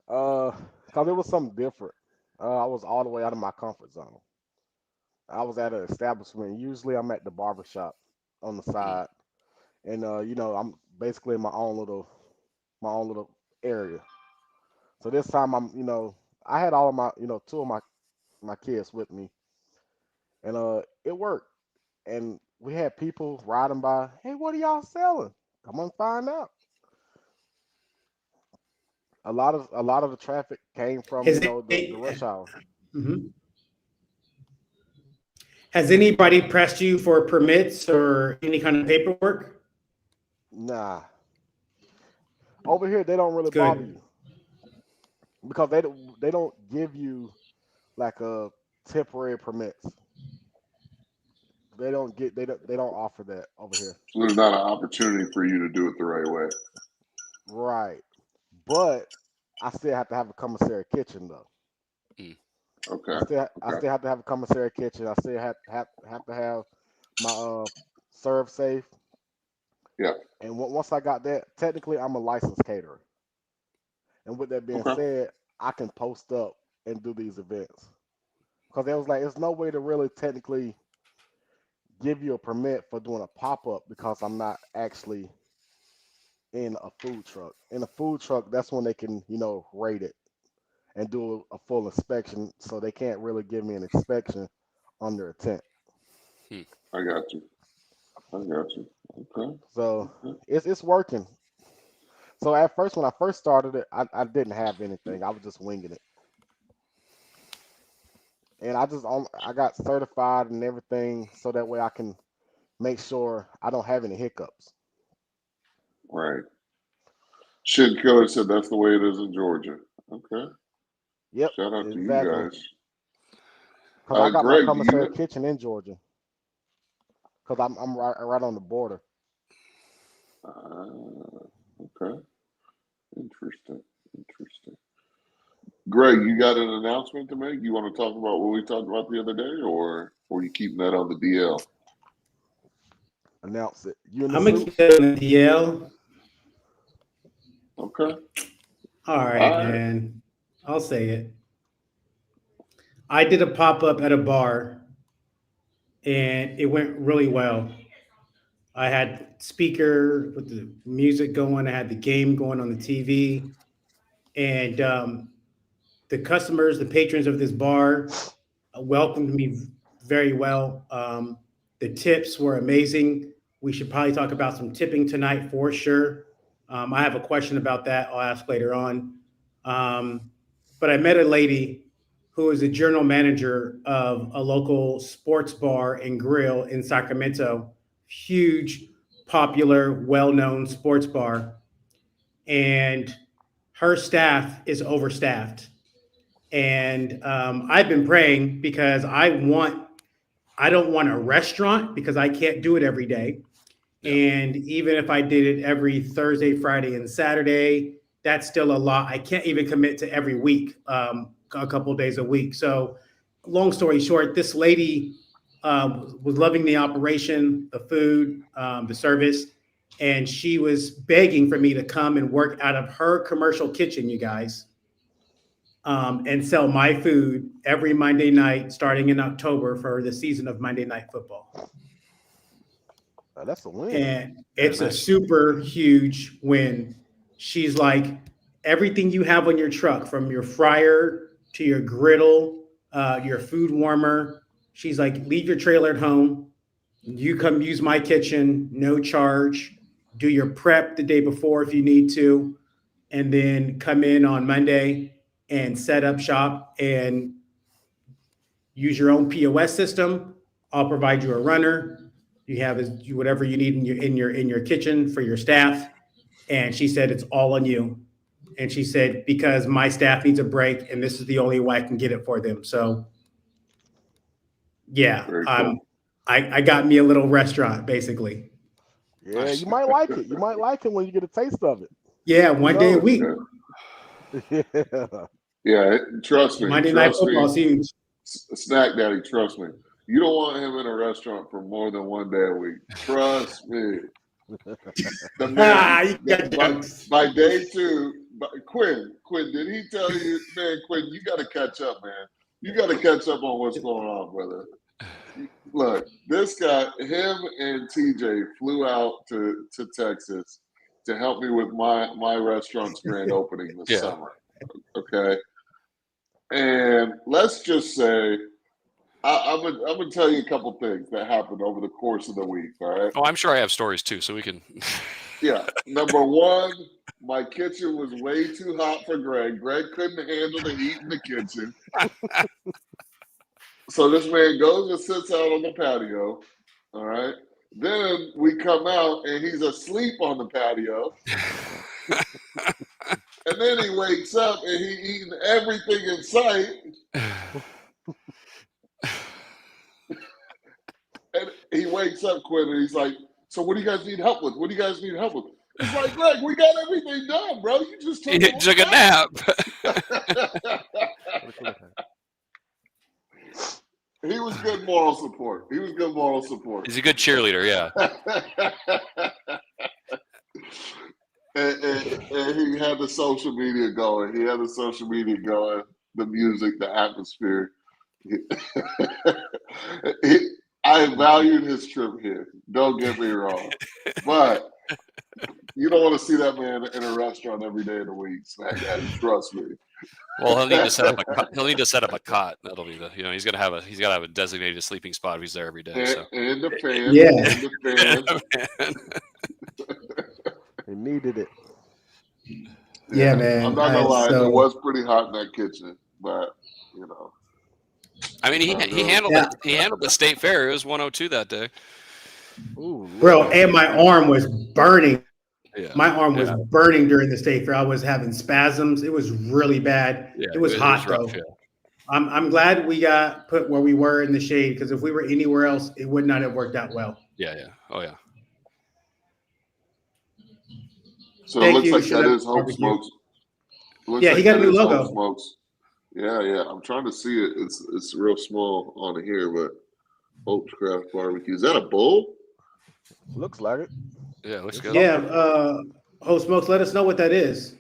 Cause it was something different. I was all the way out of my comfort zone. I was at an establishment. Usually, I'm at the barber shop on the side, and I'm basically in my own little area. So this time, I had all of my, two of my kids with me, and it worked. And we had people riding by. Hey, what are y'all selling? Come on, find out. A lot of the traffic came from Has the rush hour. Mhm. Has anybody pressed you for permits or any kind of paperwork? Nah, over here they don't really bother Good. you because they don't give you like a temporary permits. They don't offer that over here. So there's not an opportunity for you to do it the right way. Right, but I still have to have a commissary kitchen though. Okay. I still have to have a commissary kitchen. I still have to have my serve safe. Yeah. And once I got that, technically I'm a licensed caterer. And with that being said, I can post up and do these events. Because it was like, there's no way to really technically give you a permit for doing a pop-up because I'm not actually in a food truck. In a food truck, that's when they can, rate it and do a full inspection. So they can't really give me an inspection under a tent. I got you. Okay. So it's working. So at first, when I first started it, I didn't have anything. I was just winging it. And I got certified and everything so that way I can make sure I don't have any hiccups. Right. Shin Killer said that's the way it is in Georgia. Okay. Yep. Shout out to you exactly. guys. Because I got Greg, my commissary kitchen in Georgia. Because I'm right on the border. Okay. Interesting. Greg, you got an announcement to make? You want to talk about what we talked about the other day, or are you keeping that on the DL? Announce it. I'm going to keep it on the DL. Okay. All right, man. I'll say it. I did a pop-up at a bar, and it went really well. I had speaker with the music going. I had the game going on the TV. And the customers, the patrons of this bar welcomed me very well. The tips were amazing. We should probably talk about some tipping tonight for sure. I have a question about that I'll ask later on. But I met a lady who is a general manager of a local sports bar and grill in Sacramento. Huge, popular, well-known sports bar. And her staff is overstaffed. And I've been praying because I don't want a restaurant because I can't do it every day. And even if I did it every Thursday, Friday, and Saturday, that's still a lot. I can't even commit to every week, a couple of days a week. So long story short, this lady was loving the operation, the food, the service, and she was begging for me to come and work out of her commercial kitchen, you guys, and sell my food every Monday night starting in October for the season of Monday Night Football. That's a win. And it's a super huge win. She's like, everything you have on your truck, from your fryer to your griddle, your food warmer. She's like, leave your trailer at home. You come use my kitchen, no charge. Do your prep the day before if you need to. And then come in on Monday and set up shop and use your own POS system. I'll provide you a runner. You have whatever you need in your kitchen for your staff. And she said, it's all on you. And she said, because my staff needs a break and this is the only way I can get it for them. So yeah, cool. I got me a little restaurant basically. Yeah, you might like it. You might like it when you get a taste of it. Yeah, one day a week. Yeah. Yeah, trust me. Monday Night Football is huge. Snack Daddy, trust me. You don't want him in a restaurant for more than 1 day a week. Trust me. The man, by day 2, Quinn, did he tell you, man, Quinn, you got to catch up, man. You got to catch up on what's going on, brother. Look, this guy, him and TJ flew out to Texas to help me with my restaurant's grand opening this summer. Okay. And let's just say, I'm gonna tell you a couple things that happened over the course of the week. All right. Oh, I'm sure I have stories too, so we can. Yeah. Number 1, my kitchen was way too hot for Greg. Greg couldn't handle the heat in the kitchen. So this man goes and sits out on the patio. All right. Then we come out and he's asleep on the patio. And then he wakes up and he eating everything in sight. And he wakes up, Quinn, and he's like, so what do you guys need help with? What do you guys need help with? He's like, Greg, we got everything done, bro. You just took a nap. He was good moral support. He's a good cheerleader, yeah. and he had the social media going. The music, the atmosphere. I valued his trip here. Don't get me wrong. But you don't want to see that man in a restaurant every day of the week. Trust me. Well, he'll need to set up a cot. That'll be he's got to have a designated sleeping spot if he's there every day. And the fan. He needed it. Yeah, man. I'm not gonna lie, it was pretty hot in that kitchen, but I mean, he handled it. He handled the state fair. It was 102 that day. Ooh, bro, and my arm was burning. Yeah. My arm was burning during the state fair. I was having spasms. It was really bad. Yeah, it was hot though. Rough, yeah. I'm glad we got put where we were in the shade, because if we were anywhere else, it would not have worked out well. Yeah. Oh yeah. So it looks like that is Hope Smokes. Yeah, he got a new logo. Smokes. Yeah. I'm trying to see it. It's real small on here, but Hope's Craft Barbecue. Is that a bull? Looks like it. Yeah, it looks good. Yeah, Hope Smokes, let us know what that is.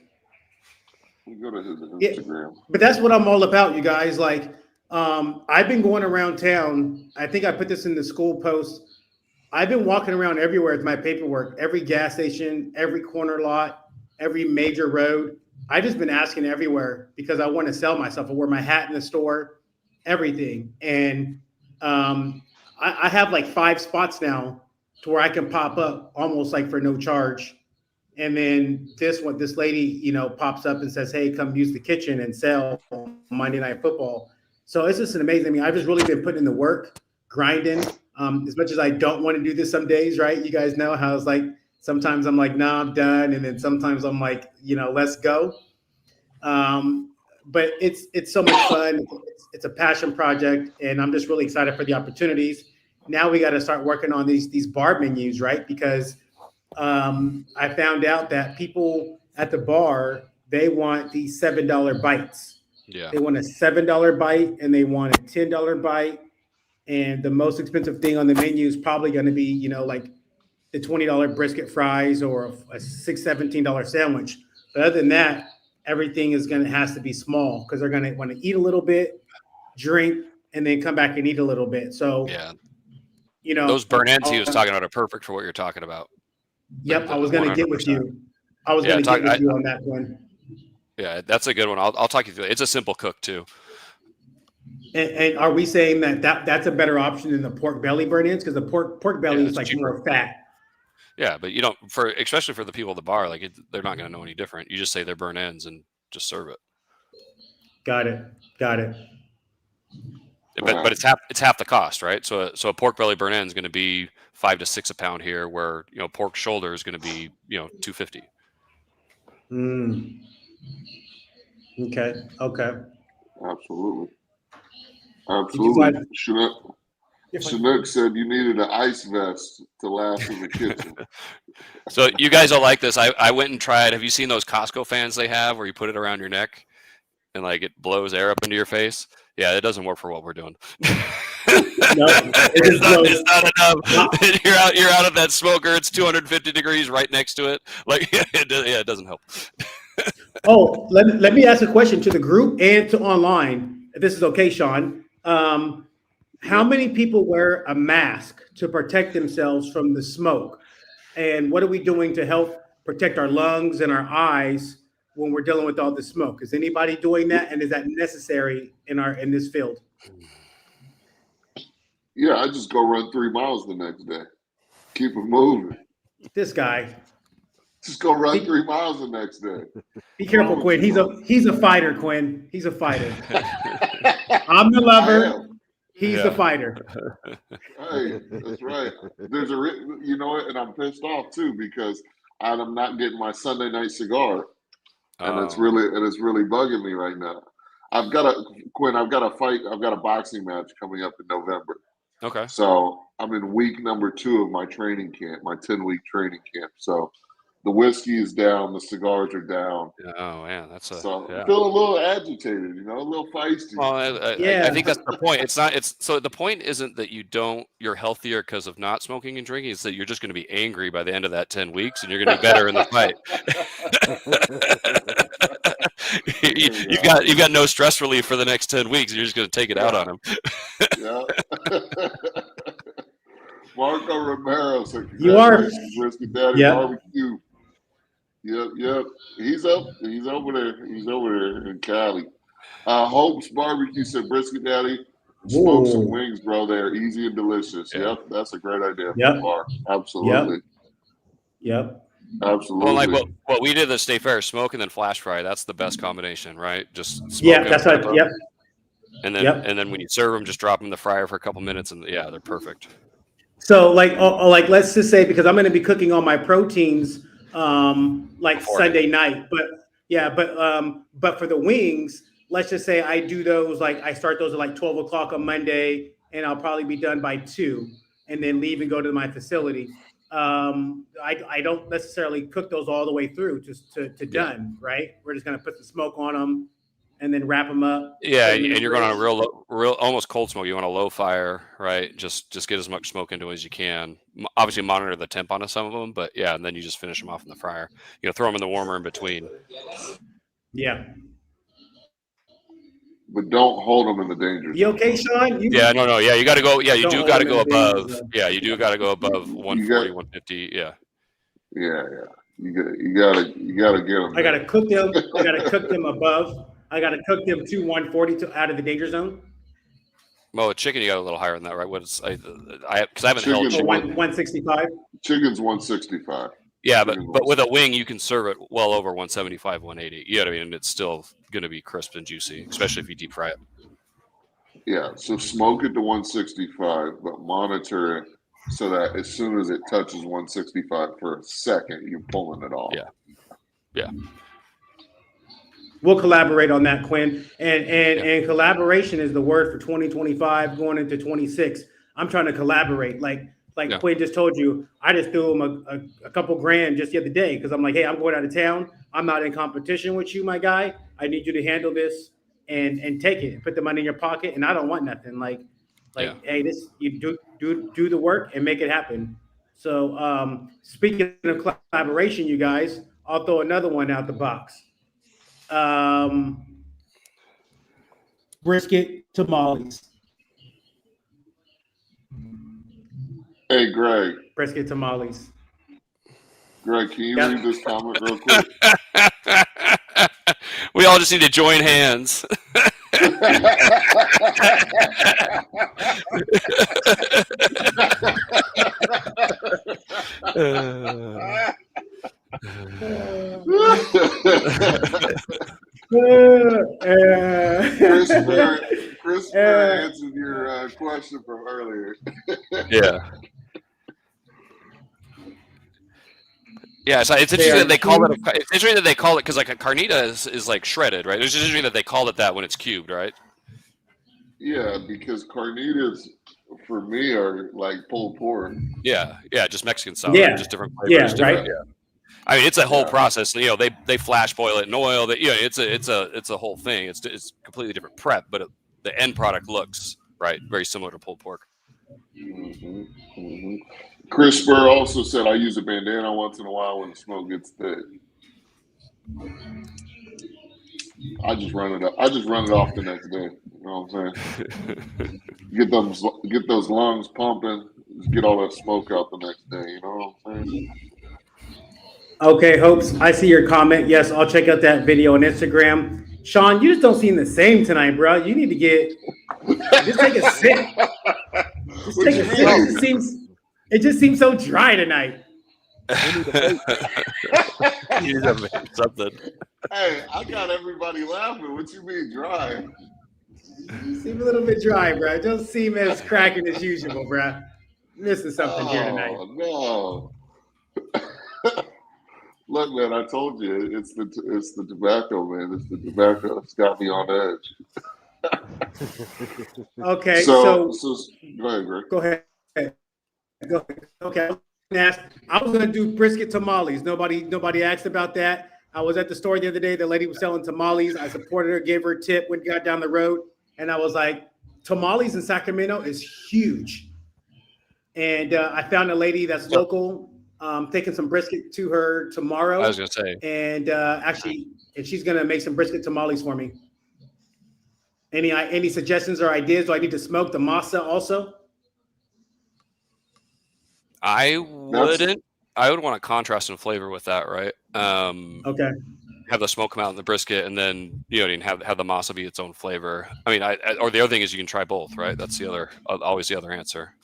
We go to his Instagram. But that's what I'm all about, you guys. Like, I've been going around town. I think I put this in the school post. I've been walking around everywhere with my paperwork, every gas station, every corner lot, every major road. I've just been asking everywhere because I want to sell myself. I wear my hat in the store, everything. And I have like 5 spots now to where I can pop up almost like for no charge. And then this lady, pops up and says, hey, come use the kitchen and sell Monday Night Football. So it's just an amazing. I mean, I've just really been putting in the work, grinding. As much as I don't want to do this some days, right? You guys know how it's like, sometimes I'm like, nah, I'm done. And then sometimes I'm like, let's go. But it's so much fun. It's a passion project, and I'm just really excited for the opportunities. Now we got to start working on these bar menus, right? Because I found out that people at the bar, they want these $7 bites. Yeah. They want a $7 bite and they want a $10 bite. And the most expensive thing on the menu is probably going to be, like the $20 brisket fries or a $17 sandwich. But other than that, everything has to be small because they're going to want to eat a little bit, drink, and then come back and eat a little bit. So, those burn ends he was talking about are perfect for what you're talking about. Yep, I was going to get with you. I was going to get with you on that one. Yeah, that's a good one. I'll talk you through it. It's a simple cook too. And are we saying that's a better option than the pork belly burn-ins? Because the pork belly is like cheaper. More fat. Yeah, but especially for the people at the bar, like they're not going to know any different. You just say they're burn ends and just serve it. Got it. But it's half the cost, right? So a pork belly burn end is going to be $5 to $6 a pound here, where pork shoulder is going to be $250. Okay. Absolutely. Chinook said you needed an ice vest to last in the kitchen. So you guys will like this. I went and tried. Have you seen those Costco fans they have where you put it around your neck? and like it blows air up into your face. Yeah, it doesn't work for what we're doing. No, it's not enough. You're out of that smoker. It's 250 degrees right next to it. Like it doesn't help. Oh, let me ask a question to the group and to online. If this is okay, Sean. How many people wear a mask to protect themselves from the smoke? And what are we doing to help protect our lungs and our eyes when we're dealing with all the smoke? Is anybody doing that? And is that necessary in this field? Yeah, I just go run 3 miles the next day. Keep it moving. This guy. Just go run 3 miles the next day. Be careful, Quinn. He's a fighter, Quinn. He's a fighter. I'm the lover. He's the fighter. Hey, that's right. There's you know what, and I'm pissed off too because I'm not getting my Sunday night cigar, and it's really bugging me right now. I've got a fight. I've got a boxing match coming up in November. Okay. So I'm in week number 2 of my training camp, my 10-week training camp. So the whiskey is down, the cigars are down. Oh man, I feel a little agitated, a little feisty. Well, I think that's the point. So the point isn't that you're healthier because of not smoking and drinking. It's that you're just going to be angry by the end of that 10 weeks, and you're going to be better in the fight. You've got no stress relief for the next 10 weeks. And you're just going to take it out on him. Yeah. Marco Romero said, "You are Brisket Daddy Barbecue." Yep. He's over there. He's over there in Cali. Hope's Barbecue said, "Brisket Daddy, smoke some wings, bro. They're easy and delicious." Yeah. Yep, that's a great idea. Yep. Absolutely. Yep. Absolutely. Well, like what we did at the State Fair, smoke and then flash fry. That's the best combination, right? Just smoke. Yeah, that's right. Yep. And then when you serve them, just drop them in the fryer for a couple minutes, and they're perfect. So like let's just say, because I'm going to be cooking all my proteins Sunday night, but for the wings, let's just say I do those, I start those at 12 o'clock on Monday, and I'll probably be done by 2, and then leave and go to my facility. I don't necessarily cook those all the way through just to done, right? We're just going to put the smoke on them and then wrap them up. Yeah, and you're going on a real almost cold smoke. You want a low fire, right? Just get as much smoke into it as you can. Obviously, monitor the temp on some of them, but and then you just finish them off in the fryer. Throw them in the warmer in between. Yeah. But don't hold them in the danger zone. You okay, Sean? No. Yeah, you got to go. Yeah, you do got to go above. Yeah, you do got to go above 140, 150. Yeah. Yeah. You gotta get them. I gotta cook them. I gotta cook them above. I got to cook them to 140 out of the danger zone. Well, with chicken, you got a little higher than that, right? Because I haven't held chicken. 165. Chicken's 165. Yeah, but with a wing, you can serve it well over 175, 180. You know what I mean? And it's still going to be crisp and juicy, especially if you deep fry it. Yeah, so smoke it to 165, but monitor it so that as soon as it touches 165 for a second, you're pulling it off. Yeah. We'll collaborate on that, Quinn. And collaboration is the word for 2025 going into 26. I'm trying to collaborate. Like Quinn just told you, I just threw him a couple grand just the other day because I'm like, hey, I'm going out of town. I'm not in competition with you, my guy. I need you to handle this and take it and put the money in your pocket. And I don't want nothing. Hey, you do the work and make it happen. So speaking of collaboration, you guys, I'll throw another one out the box. Brisket tamales. Hey, Greg. Brisket tamales. Greg, can you read this comment real quick? We all just need to join hands. Chris answered your question from earlier. Yeah, so it's interesting that they call it. It's interesting that they call it because a carnita is like shredded, right? It's just interesting that they call it that when it's cubed, right? Yeah, because carnitas for me are like pulled pork. Yeah, just Mexican style. Yeah, just different flavors. Yeah, right. I mean, it's a whole process. You know, they flash boil it in oil. That it's a whole thing. It's completely different prep, but the end product looks very similar to pulled pork. Mm-hmm. Mm-hmm. Chris Spur also said, "I use a bandana once in a while when the smoke gets thick. I just run it up. I just run it off the next day. You know what I'm saying? Get those lungs pumping. Just get all that smoke out the next day. You know what I'm saying?" Okay, Hopes, I see your comment. Yes, I'll check out that video on Instagram. Sean, you just don't seem the same tonight, bro. You need to just take a sip. Just take a sip. It just seems so dry tonight. You need to make something. Hey, I got everybody laughing. What you mean dry? You seem a little bit dry, bro. It don't seem as cracking as usual, bro. Missing something here tonight. No. Look, man, I told you it's the tobacco, man. It's the tobacco. It's got me on edge. Okay, so go ahead, Greg. Go ahead. Okay. I was gonna do brisket tamales. Nobody asked about that. I was at the store the other day. The lady was selling tamales. I supported her, gave her a tip when we got down the road, and I was like, tamales in Sacramento is huge. And I found a lady that's local. Taking some brisket to her tomorrow. I was gonna say, and she's gonna make some brisket tamales for me. Any suggestions or ideas? Do I need to smoke the masa also? I wouldn't. I would want to contrast in flavor with that, right? Okay. Have the smoke come out in the brisket, and then have the masa be its own flavor. I mean, or the other thing is you can try both, right? That's always the other answer.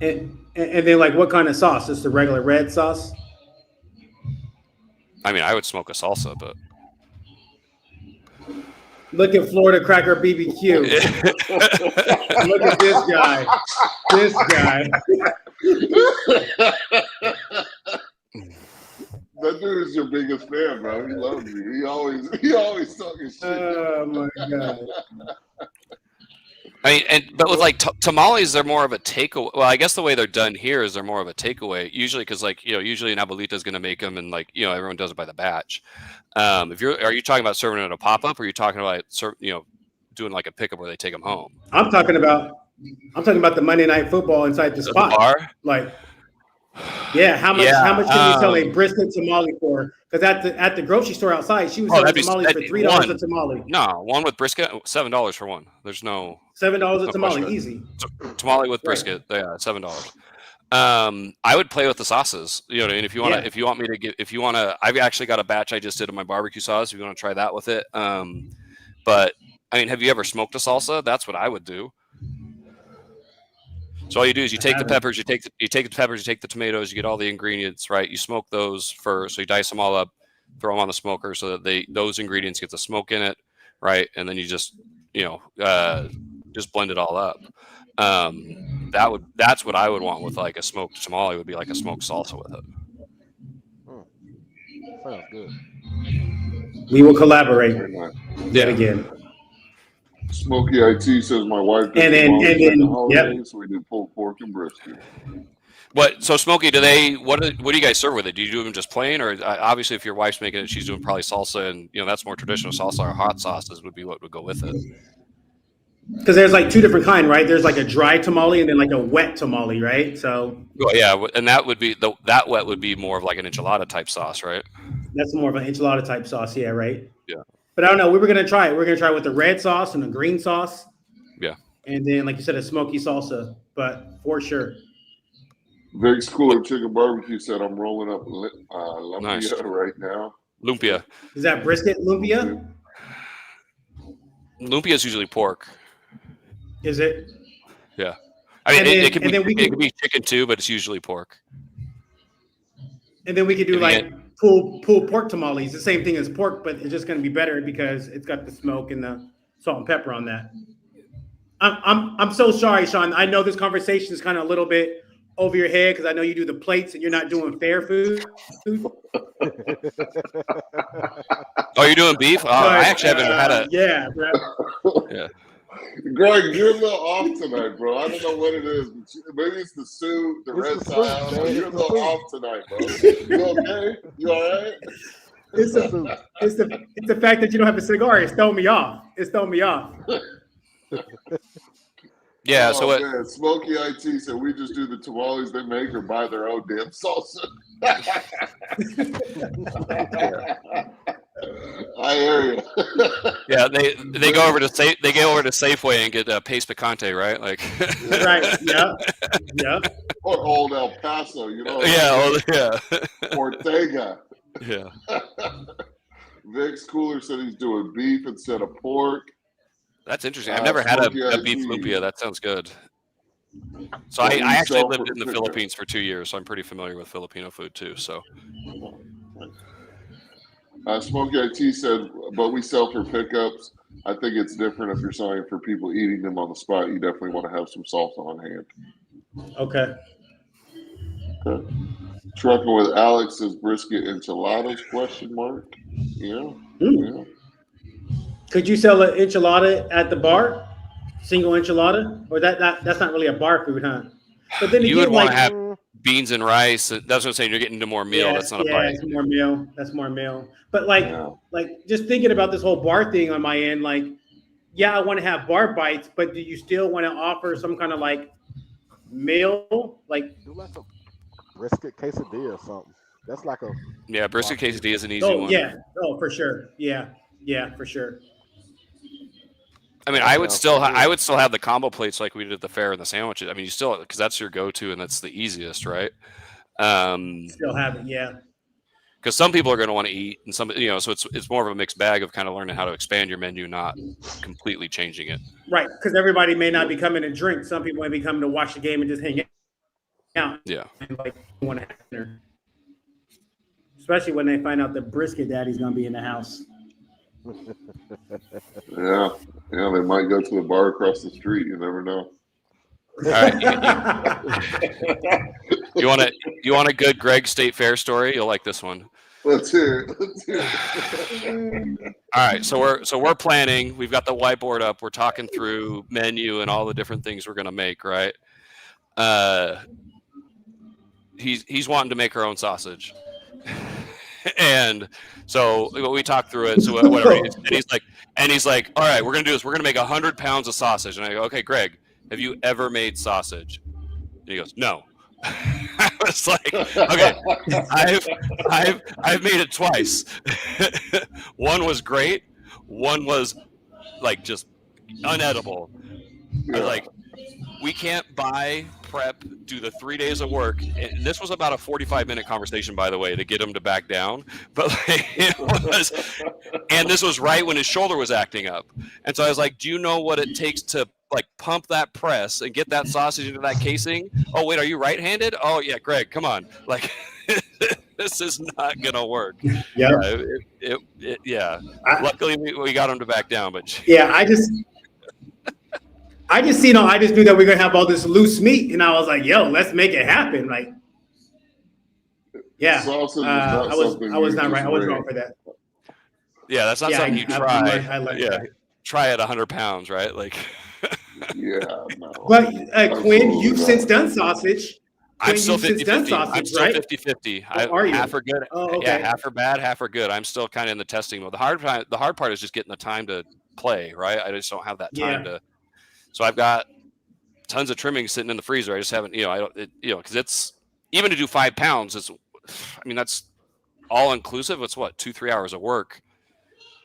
And then, like, what kind of sauce? Just the regular red sauce? I mean, I would smoke a salsa, but look at Florida Cracker BBQ. Look at this guy. This guy. That dude is your biggest fan, bro. He loves you. He always talking shit. Oh my god. I mean, but with like tamales, they're more of a takeaway. Well, I guess the way they're done here is they're more of a takeaway. Usually, because usually an abuelita is going to make them, and everyone does it by the batch. Are you talking about serving it at a pop up, or are you talking about doing like a pickup where they take them home? I'm talking about the Monday Night Football inside the spot. The bar? Like, yeah, how much can you sell a brisket tamale for? Because at the grocery store outside, she was selling tamales for $3 a tamale. No, one with brisket, $7 for one. There's no $7 a tamale, easy. Tamale with brisket, yeah, $7. I would play with the sauces. You know what I mean? If you want to, I've actually got a batch I just did of my barbecue sauce. If you want to try that with it, but I mean, have you ever smoked a salsa? That's what I would do. So all you do is you take the peppers, you take the tomatoes, you get all the ingredients, right? You smoke those first, so you dice them all up, throw them on the smoker so that those ingredients get the smoke in it, right? And then you just blend it all up. That's what I would want with like a smoked tamale. Would be like a smoked salsa with it. Sounds good. We will collaborate. Yet again. Smokey IT says my wife and then so we do pulled pork and brisket. What? So Smokey, what do you guys serve with it? Do you do them just plain, or obviously if your wife's making it, she's doing probably salsa, and that's more traditional salsa or hot sauces would be what would go with it. Because there's like two different kinds, right? There's like a dry tamale and then like a wet tamale, right? So. Well, yeah, and that would be that wet would be more of like an enchilada type sauce, right? That's more of an enchilada type sauce, yeah, right? Yeah. But I don't know. We were gonna try it. We're gonna try it with the red sauce and the green sauce. Yeah. And then, like you said, a smoky salsa. But for sure. Vic's Cooler Chicken Barbecue said I'm rolling up lumpia right now. Lumpia. Is that brisket lumpia? Lumpia is usually pork. Is it? Yeah. I mean, it could be chicken too, but it's usually pork. And then we could do pulled pork tamales, the same thing as pork, but it's just going to be better because it's got the smoke and the salt and pepper on that. I'm so sorry, Sean. I know this conversation is kind of a little bit over your head because I know you do the plates and you're not doing fair food. Oh, you're doing beef? I actually haven't had a. Yeah, bro. Yeah. Greg, you're a little off tonight, bro. I don't know what it is. Maybe it's the suit, the red tie. You're a little off tonight, bro. You okay? You all right? It's the fact that you don't have a cigar. It's throwing me off. Yeah. Oh, So what? Man. Smokey IT said we just do the tamales they make or buy their own damn salsa. I hear you. Yeah, they go over to Safeway and get paste picante, right? Like right. Yeah. Or Old El Paso, you know. Yeah. Ortega. Yeah. Vic's Cooler said he's doing beef instead of pork. That's interesting. I've never had a beef lumpia. That sounds good. So I actually lived in the Philippines for 2 years, so I'm pretty familiar with Filipino food too. So. Smokey IT said, but we sell for pickups. I think it's different if you're selling for people eating them on the spot. You definitely want to have some salsa on hand. Okay. Trucking with Alex says brisket enchiladas, question mark. Yeah. Could you sell an enchilada at the bar? Single enchilada? Or that's not really a bar food, huh? But then you would want to have beans and rice. That's what I'm saying. You're getting into more meal. Yeah, that's not a bar. It's more meal. That's more meal. But like just thinking about this whole bar thing on my end, like, yeah, I want to have bar bites, but do you still want to offer some kind of like meal? Like do like a brisket quesadilla or something. That's like a brisket quesadilla is an easy one. Yeah. Oh, for sure. Yeah, for sure. I mean, I would still have the combo plates like we did at the fair and the sandwiches. I mean, you still, because that's your go-to and that's the easiest, right? Still have it, yeah. Because some people are going to want to eat, and some, so it's more of a mixed bag of kind of learning how to expand your menu, not completely changing it. Right, because everybody may not be coming to drink. Some people may be coming to watch the game and just hang out. Yeah. And like want to have dinner, especially when they find out the brisket daddy's going to be in the house. Yeah, they might go to the bar across the street. You never know. All right. You want a good Greg State Fair story? You'll like this one. Let's hear it. All right, so we're planning. We've got the whiteboard up. We're talking through menu and all the different things we're gonna make. Right. He's wanting to make our own sausage. And so we talked through it. So whatever. And he's like, all right, we're going to do this. We're going to make 100 pounds of sausage. And I go, okay, Greg, have you ever made sausage? And he goes, no. I was like, okay, I've made it twice. One was great. One was like just unedible. I was like, we can't buy, prep, do the 3 days of work. And this was about a 45-minute conversation, by the way, to get him to back down. But and this was right when his shoulder was acting up. And so I was like, do you know what it takes to like pump that press and get that sausage into that casing? Oh, wait, are you right-handed? Oh, yeah, Greg, come on. Like, this is not going to work. Yeah. Luckily, we got him to back down. But yeah, I just knew that we're gonna have all this loose meat, and I was like, "Yo, let's make it happen!" Like, yeah, I was not right. I was wrong for that. Yeah, that's not something you try. Try at 100 pounds, right? Like, yeah. No. Well, Quinn, you've since done sausage. I'm still 50-50. I'm still right? 50-50. Are you? Half are good. Oh, okay. Yeah, half are bad, half are good. I'm still kind of in the testing mode. The hard part is just getting the time to play, right? I just don't have that time to. So I've got tons of trimmings sitting in the freezer. I just haven't, because it's even to do 5 pounds. That's all inclusive. It's 2-3 hours of work,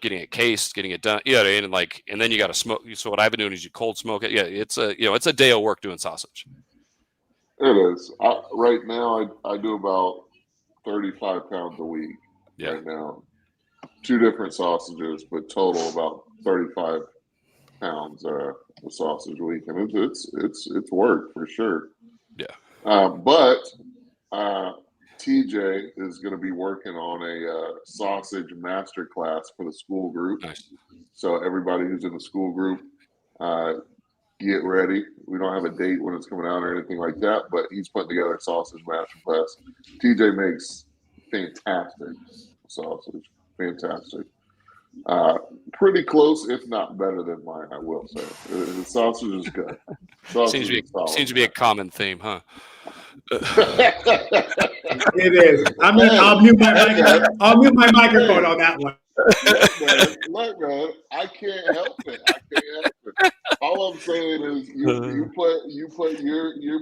getting it cased, getting it done. And then you got to smoke. So what I've been doing is you cold smoke it. Yeah, it's a day of work doing sausage. It is. Right now, I do about 35 pounds a week. Yeah. Right now, 2 different sausages, but total about 35 pounds of sausage a week, and it's work for sure. Yeah. But TJ is going to be working on a sausage master class for the school group. Nice. So everybody who's in the school group, get ready. We don't have a date when it's coming out or anything like that, but he's putting together a sausage master class. TJ makes fantastic sausage. Fantastic. Pretty close, if not better than mine, I will say. The sausage is good. Seems to be a common theme, huh? It is. I mean, I'll mute my microphone on that one. Look, man, I can't help it. All I'm saying is you put your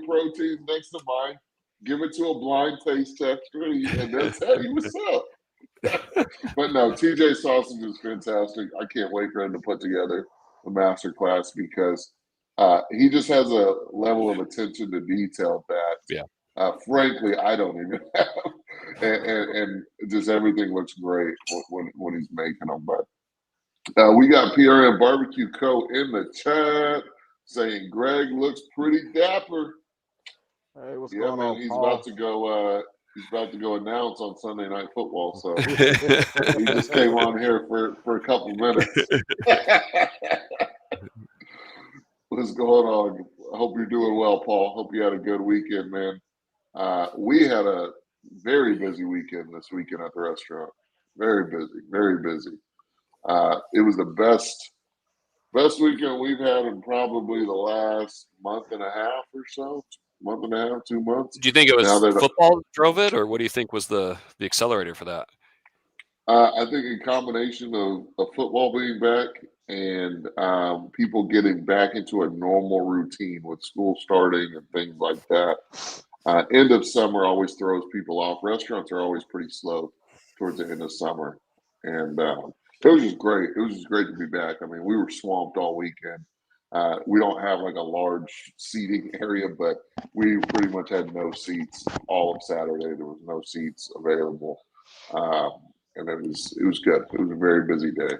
protein next to mine, give it to a blind taste tester, and then tell you what's up. But no, TJ sausage is fantastic. I can't wait for him to put together a master class because he just has a level of attention to detail that, frankly, I don't even have. And just everything looks great when he's making them. But we got PRM Barbecue Co. in the chat saying Greg looks pretty dapper. Hey, what's going on, he's Paul? about to go. He's about to go announce on Sunday Night Football, so he just came on here for a couple minutes. What's going on? I hope you're doing well, Paul. Hope you had a good weekend, man. We had a very busy weekend this weekend at the restaurant. Very busy, very busy. It was the best weekend we've had in probably the last month and a half or so. Month and a half, 2 months. Do you think it was football that drove it, or what do you think was the accelerator for that? I think a combination of football being back and people getting back into a normal routine with school starting and things like that. End of summer always throws people off. Restaurants are always pretty slow towards the end of summer. And it was just great. It was just great to be back. I mean, we were swamped all weekend. We don't have like a large seating area, but we pretty much had no seats all of Saturday. There was no seats available, and it was good. It was a very busy day.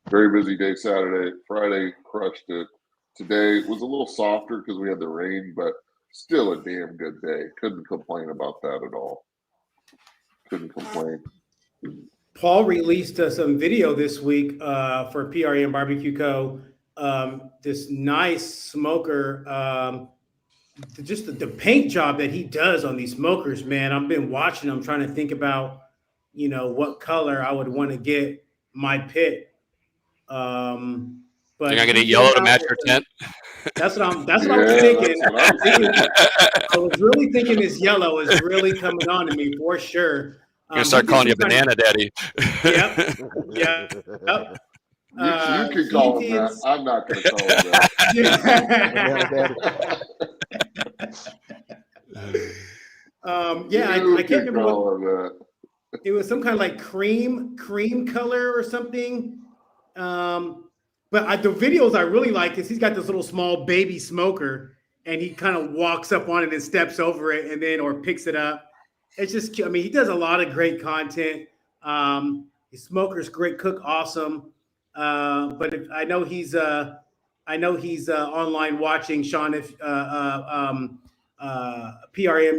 Very busy day Saturday. Friday crushed it. Today was a little softer because we had the rain, but still a damn good day. Couldn't complain about that at all. Couldn't complain. Paul released some video this week for PRM Barbecue Co. This nice smoker, just the paint job that he does on these smokers, man. I've been watching them, trying to think about, what color I would want to get my pit. But you're not gonna get yellow to match your tent. That's what I was thinking. I was really thinking this yellow is really coming on to me for sure. You're gonna start calling you Banana Daddy. Yep. You can call him that. I'm not going to call him that. I can't remember what it was. Some kind of like cream color or something. But the videos I really like is he's got this little small baby smoker, and he kind of walks up on it and steps over it, and then or picks it up. It's just, I mean, he does a lot of great content. His smoker's great, cook awesome. But I know he's online watching. Sean, if PRM,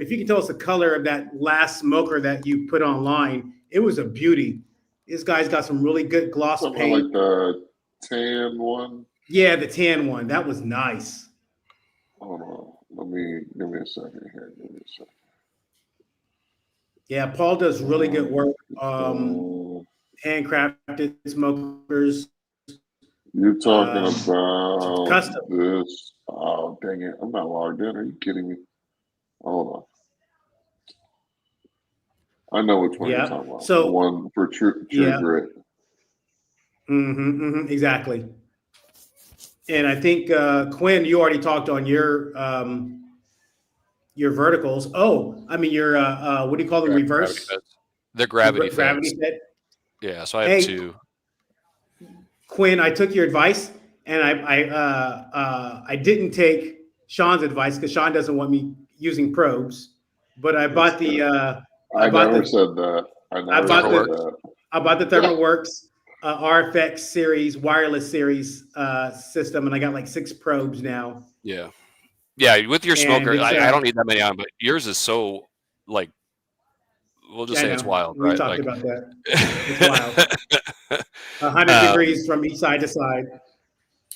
if you can tell us the color of that last smoker that you put online, it was a beauty. This guy's got some really good gloss paint. Like the tan one. Yeah, the tan one. That was nice. Hold on. Give me a second here. Yeah, Paul does really good work. Handcrafted smokers. You're talking about custom. This. Oh, dang it. I'm not logged in. Are you kidding me? Hold on. I know which one you're talking about. So, the one for True Grit. Exactly. And I think, Quinn, you already talked on your verticals. Oh, I mean, your, what do you call them? Reverse? They're gravity fed. Yeah, so I have two. Quinn, I took your advice, and I didn't take Sean's advice because Sean doesn't want me using probes. But I bought the. I never said that. I bought the ThermalWorks RFX series wireless series system, and I got like 6 probes now. Yeah, with your smoker, I don't need that many on, but yours is so like. We'll just say it's wild. We talked about that. It's wild. 100 degrees from each side to side.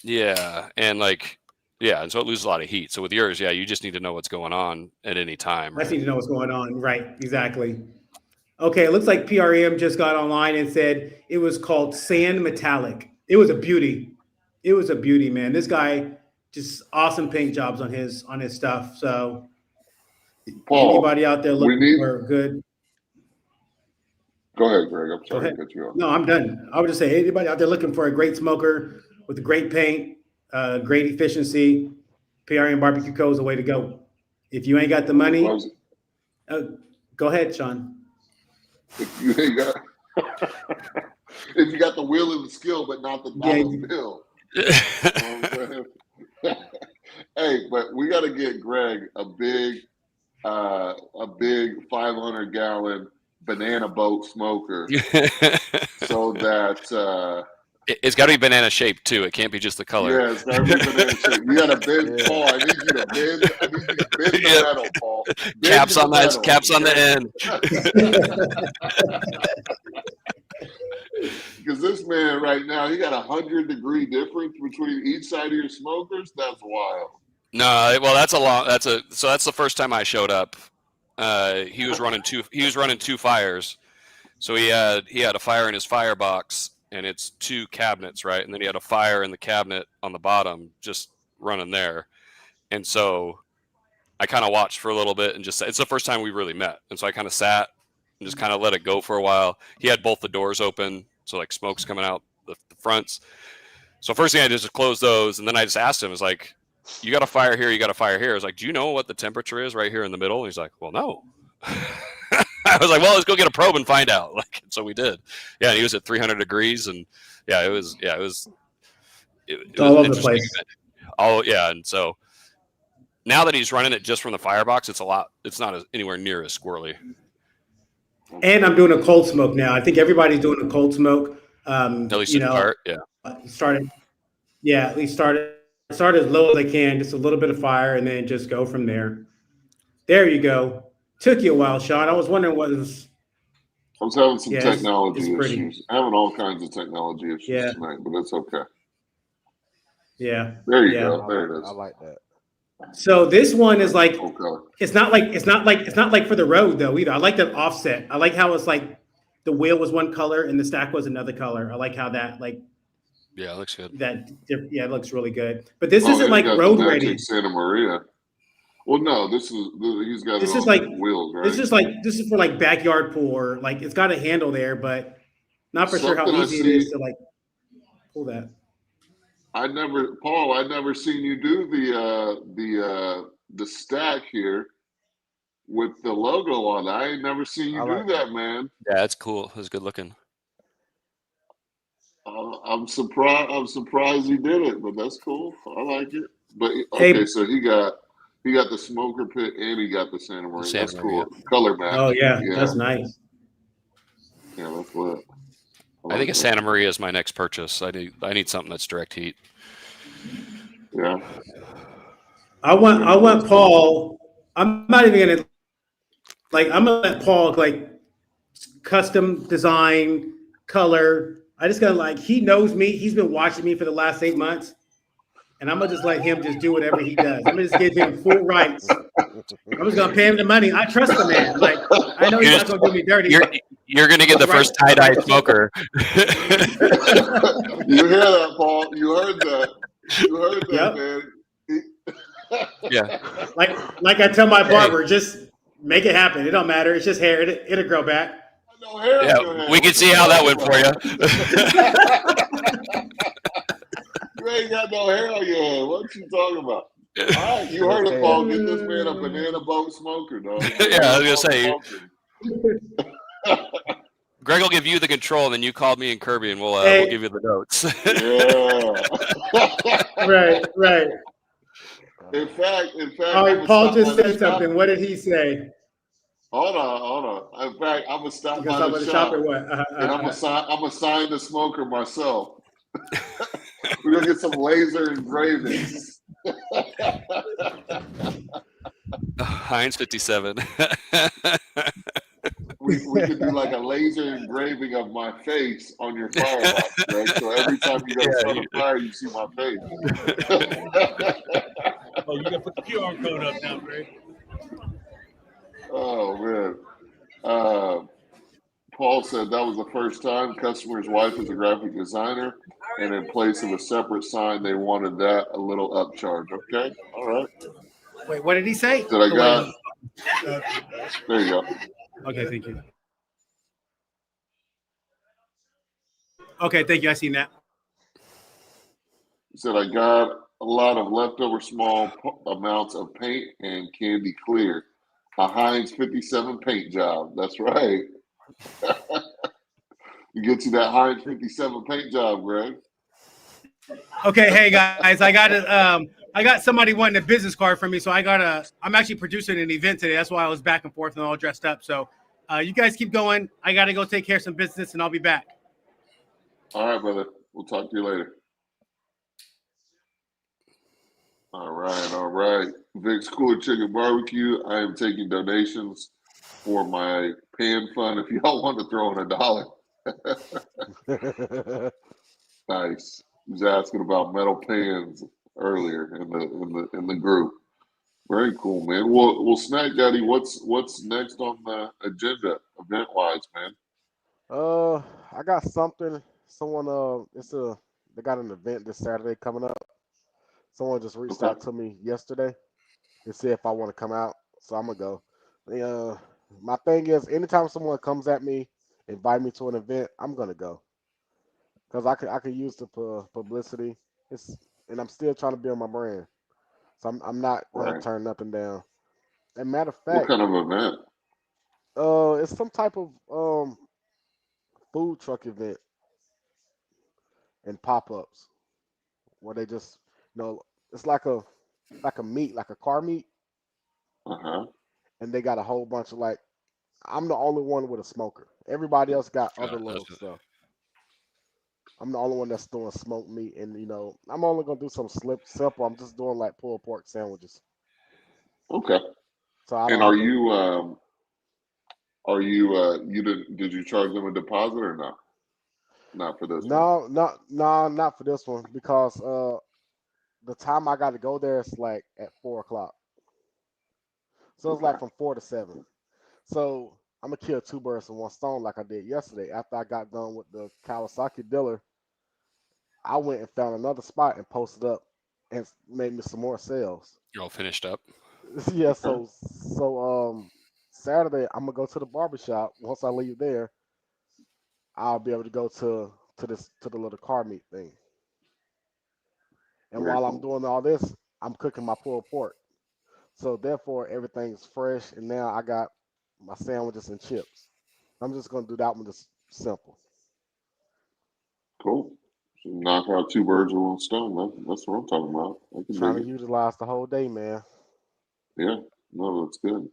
Yeah, and and so it loses a lot of heat. So with yours, you just need to know what's going on at any time. Right? I just need to know what's going on. Right, exactly. Okay, it looks like PRM just got online and said it was called Sand Metallic. It was a beauty. It was a beauty, man. This guy just awesome paint jobs on his stuff. So Paul, anybody out there looking for good? Go ahead, Greg. I'm sorry to cut you off. No, I'm done. I would just say anybody out there looking for a great smoker with great paint, great efficiency, PRM Barbecue Co. is the way to go. If you ain't got the money, go ahead, Sean. If you ain't got, if you got the will and the skill, but not the bill. Hey, but we got to get Greg a big 500-gallon banana boat smoker, so that it's got to be banana shaped too. It can't be just the color. Yeah, it's got to be banana shaped. You got to bend, Paul. I need you to bend. The metal, Paul. Caps on that. Caps on the end. Because this man right now, he got 100-degree difference between each side of your smokers. That's wild. No, well, that's the first time I showed up. He was running two fires, so he had a fire in his firebox, and it's two cabinets, right? And then he had a fire in the cabinet on the bottom, just running there. And so I kind of watched for a little bit and it's the first time we really met. And so I kind of sat and just kind of let it go for a while. He had both the doors open, so like smoke's coming out the fronts. So first thing I did was close those, and then I just asked him, I was like, you got a fire here, you got a fire here. I was like, do you know what the temperature is right here in the middle? And he's like, well, no. I was like, well, let's go get a probe and find out. Like, so we did. Yeah, and he was at 300 degrees, and it was all over the place. Oh yeah, and so now that he's running it just from the firebox, it's not anywhere near as squirrely. And I'm doing a cold smoke now. I think everybody's doing a cold smoke. At least in part, yeah. At least start as low as I can, just a little bit of fire, and then just go from there. There you go. Took you a while, Sean. I was wondering what was. I was having some technology issues. Having all kinds of technology issues tonight, but it's okay. Yeah. There you go. There it is. I like that. So this one is like it's not like for the road though either. I like that offset. I like how it's like the wheel was one color and the stack was another color. I like how that it looks good. It looks really good. But this isn't like road ready. Santa Maria. Well, no, he's got. This is like wheels, right? This is for like backyard pool, or like it's got a handle there, but not for sure how easy it is to like pull that. I'd never seen you do the stack here with the logo on it. I ain't never seen you do that, man. Yeah, that's cool. It's good looking. I'm surprised he did it, but that's cool. I like it. But okay, so he got the smoker pit and he got the Santa Maria. That's cool. Color match. Oh yeah, that's nice. Yeah, that's lit. I think a Santa Maria is my next purchase. I need something that's direct heat. Yeah. I want Paul. I'm not even gonna I'm gonna let Paul custom design, color. I just gotta he knows me. He's been watching me for the last 8 months. And I'm gonna just let him just do whatever he does. I'm gonna just give him full rights. I'm just gonna pay him the money. I trust the man. I know he's not gonna do me dirty. You're gonna get the first tie-dye smoker. You hear that, Paul? You heard that, man. Yeah. Like I tell my barber, just make it happen. It don't matter. It's just hair. It'll grow back. No hair. Yeah, we can see how that went for you. You ain't got no hair on your head. What you talking about? All right, you heard it, Paul. Get this man a banana boat smoker, dog. Yeah, I was gonna say. Greg will give you the control, and then you call me and Kirby, and we'll give you the notes. Yeah. Right. In fact. All right, Paul just said something. What did he say? Hold on. In fact, I'm gonna stop by the shop, and I'm gonna sign the smoker myself. We're gonna get some laser engravings. Heinz 57. We could do like a laser engraving of my face on your firebox, right? So every time you go start a fire, you see my face. Oh, you gotta put the QR code up now, Greg. Oh man. Paul said that was the first time. Customer's wife is a graphic designer, and in place of a separate sign, they wanted that a little upcharge. Okay, all right. Wait, what did he say? Did I got? There you go. Okay, thank you. Okay, thank you. I seen that. He said I got a lot of leftover small amounts of paint and candy clear. A Heinz 57 paint job. That's right. You get you that Heinz 57 paint job, Greg. Okay, hey guys, I got it. I got somebody wanting a business card from me, so I'm actually producing an event today. That's why I was back and forth and all dressed up. So you guys keep going. I got to go take care of some business, and I'll be back. All right, brother. We'll talk to you later. All right. Vic's Cooler Chicken Barbecue. I am taking donations for my pan fund. If y'all want to throw in $1. Nice. He was asking about metal pans earlier in the group. Very cool, man. Well, Snack Daddy, what's next on the agenda, event wise, man? I got something. Someone they got an event this Saturday coming up. Someone just reached out to me yesterday to see if I want to come out, so I'm gonna go. My thing is, anytime someone comes at me, invite me to an event, I'm gonna go, because I could use the publicity. And I'm still trying to build my brand, so I'm not gonna turn nothing down. And matter of fact, what kind of event? It's some type of food truck event and pop-ups where they just, it's like a meet, like a car meet. And they got a whole bunch of I'm the only one with a smoker. Everybody else got other little stuff. I'm the only one that's doing smoked meat, and I'm only gonna do some simple. I'm just doing pulled pork sandwiches. Okay. So did you charge them a deposit or not? Not for this one. No, not for this one, because the time I got to go there is at 4:00. So it's from 4 to 7. So I'm gonna kill two birds with one stone like I did yesterday. After I got done with the Kawasaki dealer, I went and found another spot and posted up and made me some more sales. You're all finished up? Yeah, so Saturday I'm gonna go to the barbershop. Once I leave there, I'll be able to go to the little car meet thing. And while I'm doing all this, I'm cooking my pulled pork. So therefore everything's fresh, and now I got my sandwiches and chips. I'm just gonna do that one just simple. Cool. So knock out two birds with one stone. That's what I'm talking about. Trying to utilize the whole day, man. Yeah, no, that's good.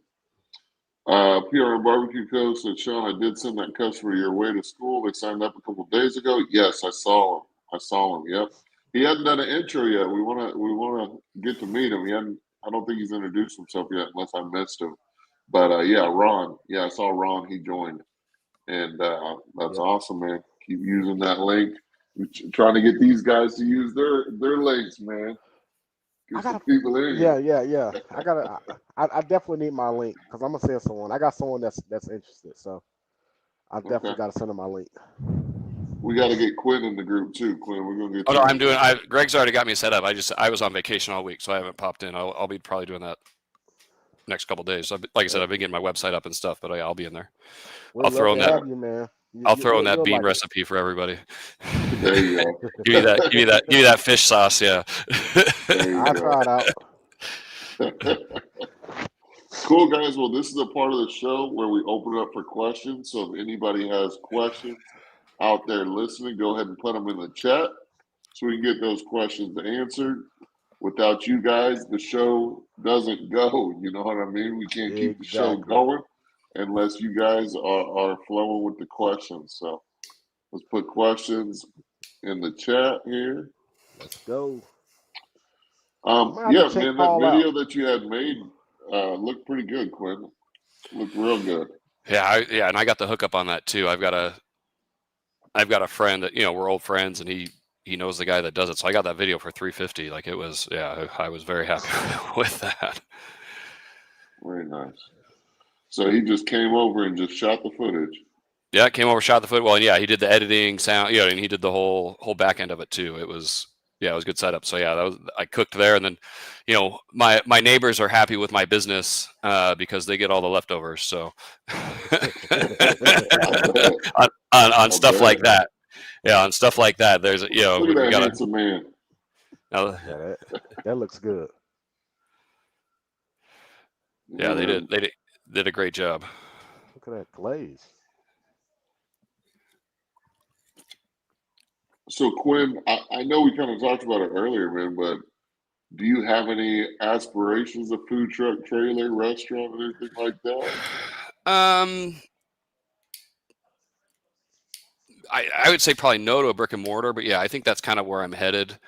PR Barbecue Coach said, Sean, I did send that customer your way to school. They signed up a couple of days ago. Yes, I saw him. Yep. He hasn't done an intro yet. We wanna get to meet him. I don't think he's introduced himself yet, unless I missed him. But Ron. Yeah, I saw Ron. He joined, and that's awesome, man. Keep using that link. We're trying to get these guys to use their links, man. Get some people in. Yeah. I definitely need my link, because I'm gonna send someone. I got someone that's interested, so I definitely got to send them my link. We got to get Quinn in the group too. Quinn, we're gonna get. Oh no, Greg's already got me set up. I was on vacation all week, so I haven't popped in. I'll be probably doing that next couple of days. So, like I said, I've been getting my website up and stuff, but I'll be in there. I'll throw in that bean recipe for everybody. There you go. give me that fish sauce. Yeah. I'll try it out. Cool, guys. Well, this is a part of the show where we open it up for questions. So if anybody has questions out there listening, go ahead and put them in the chat so we can get those questions answered. Without you guys, the show doesn't go. You know what I mean? We can't keep the show going unless you guys are flowing with the questions. So let's put questions in the chat here. Let's go. Yeah, man, that video that you had made looked pretty good, Quinn. Looked real good. Yeah, and I got the hookup on that too. I've got a friend that we're old friends, and he knows the guy that does it. So I got that video for $350. Like, it was, I was very happy with that. Very nice. So he just came over and just shot the footage. Yeah, came over, shot the foot. Well, and yeah, he did the editing, sound, and he did the whole back end of it too. It was good setup. So yeah, I cooked there, and then, my neighbors are happy with my business because they get all the leftovers. So on stuff like that, on stuff like that, there's Look at we that got handsome man. Yeah, that looks good. Yeah, they did a great job. Look at that glaze. So Quinn, I know we kind of talked about it earlier, man, but do you have any aspirations of food truck, trailer, restaurant, anything like that? I would say probably no to a brick and mortar, but yeah, I think that's kind of where I'm headed.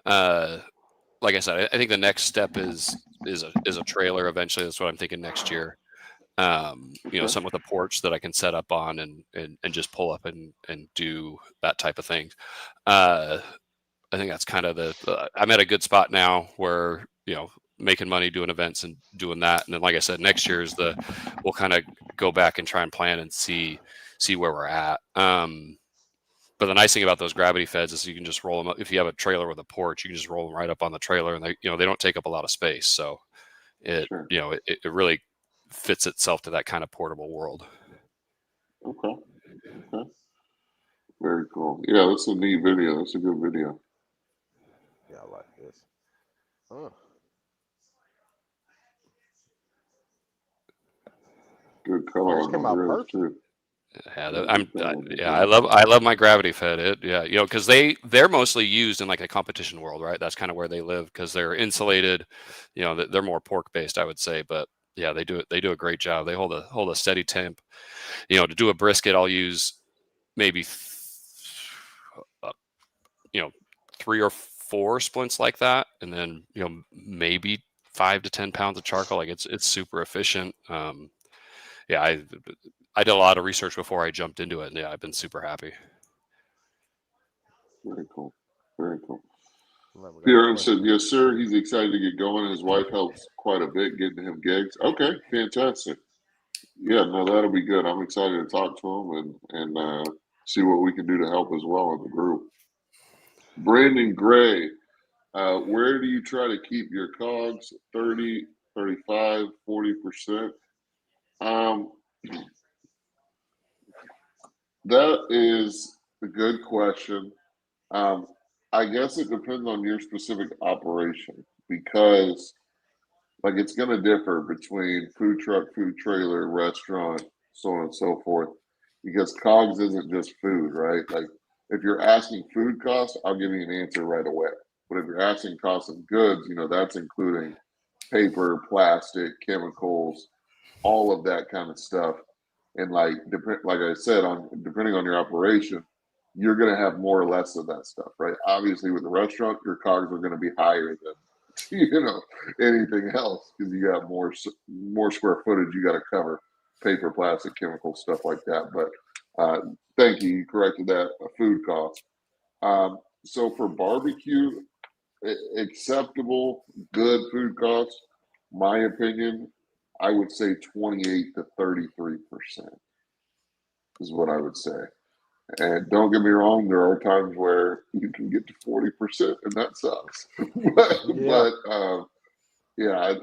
Like I said, I think the next step is a trailer eventually. That's what I'm thinking next year. Something with a porch that I can set up on and just pull up and do that type of thing. I think that's kind of I'm at a good spot now where, making money, doing events and doing that. And then, like I said, next year we'll kind of go back and try and plan and see where we're at. But the nice thing about those gravity feds is you can just roll them up. If you have a trailer with a porch, you can just roll them right up on the trailer, and they don't take up a lot of space. So it really fits itself to that kind of portable world. Okay. Very cool. Yeah, that's a neat video. That's a good video. Yeah, I like this. Huh. Good color on the ribs too. Yeah, I love my gravity fed. Because they're mostly used in like a competition world, right? That's kind of where they live because they're insulated. They're more pork based, I would say, but yeah, they do a great job. They hold a steady temp. To do a brisket, I'll use maybe 3 or 4 splints like that, and then maybe 5 to 10 pounds of charcoal. Like it's super efficient. I did a lot of research before I jumped into it, and yeah, I've been super happy. Very cool. Pierre said, yes, sir. He's excited to get going. His wife helps quite a bit getting him gigs. Okay, fantastic. Yeah, no, that'll be good. I'm excited to talk to him and see what we can do to help as well in the group. Brandon Gray, where do you try to keep your COGS? 30, 35, 40%? That is a good question. I guess it depends on your specific operation because, like, it's going to differ between food truck, food trailer, restaurant, so on and so forth. Because COGS isn't just food, right? Like, if you're asking food costs, I'll give you an answer right away. But if you're asking cost of goods, that's including paper, plastic, chemicals, all of that kind of stuff. And like I said, depending on your operation, you're going to have more or less of that stuff, right? Obviously, with the restaurant, your COGS are going to be higher than anything else because you got more square footage you got to cover, paper, plastic, chemicals, stuff like that. But thank you, you corrected that. Food cost. So for barbecue, acceptable, good food costs, my opinion, I would say 28 to 33% is what I would say. And don't get me wrong, there are times where you can get to 40%, and that sucks.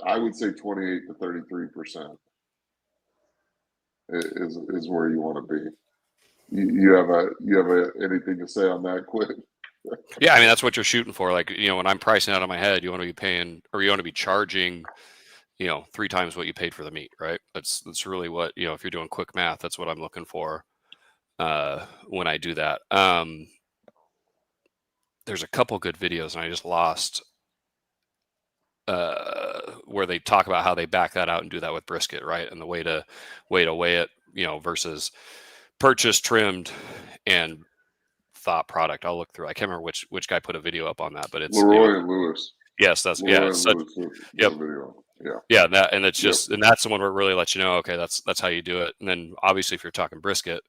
I would say 28 to 33% is where you want to be. You have anything to say on that, Quinn? Yeah, I mean that's what you're shooting for. Like when I'm pricing out of my head, you want to be paying or you want to be charging, 3 times what you paid for the meat, right? That's really what if you're doing quick math, that's what I'm looking for. When I do that, there's a couple good videos, and I just lost where they talk about how they back that out and do that with brisket, right? And the way to weigh it, versus purchased, trimmed, and thought product. I'll look through. I can't remember which guy put a video up on that, but it's Leroy and Lewis. Yes, that's Leroy and Lewis, yep. Yeah, and it's just and that's the one where it really lets you know, okay, that's how you do it. And then obviously if you're talking brisket,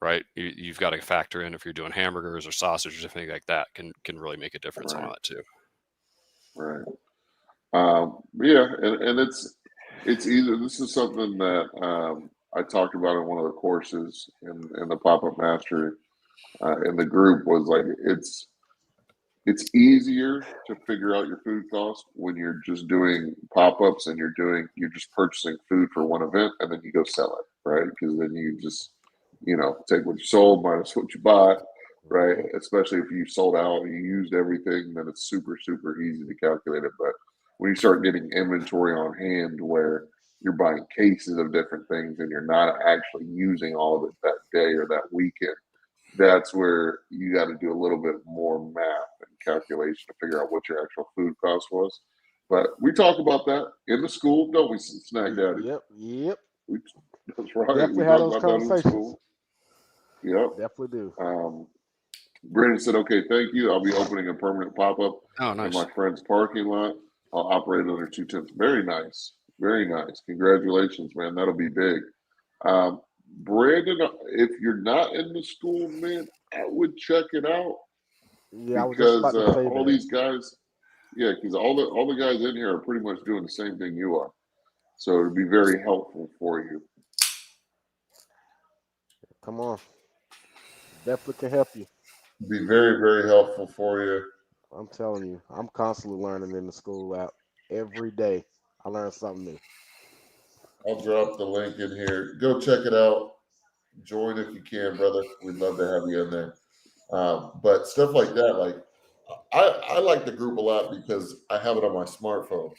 right, you've got to factor in if you're doing hamburgers or sausage or something like that can really make a difference on that too. Right. And it's either this is something that I talked about in one of the courses in the Pop-Up Mastery, and the group was like, it's easier to figure out your food cost when you're just doing pop-ups and you're just purchasing food for one event and then you go sell it, right? Because then you just, take what you sold minus what you bought, right? Especially if you sold out and you used everything, then it's super, super easy to calculate it. But when you start getting inventory on hand where you're buying cases of different things and you're not actually using all of it that day or that weekend, that's where you got to do a little bit more math and calculation to figure out what your actual food cost was. But we talk about that in the school, don't we, Snack Daddy? Yep. That's right. Definitely We have talk those about that in the conversations. school. Yep. Definitely do. Brandon said, okay, thank you. I'll be opening a permanent pop-up Oh, in nice. my friend's parking lot. I'll operate under 2/10. Very nice. Very nice. Congratulations, man. That'll be big. Brandon, if you're not in the school, man, I would check it out. Yeah, I was just about to say all that. these guys, because all the guys in here are pretty much doing the same thing you are. So it'd be very helpful for you. Come on. Definitely can help you. It'd be very, very helpful for you. I'm telling you, I'm constantly learning in the school app. Every day, I learn something new. I'll drop the link in here. Go check it out. Join if you can, brother. We'd love to have you in there. But stuff like that, like I like the group a lot because I have it on my smartphone.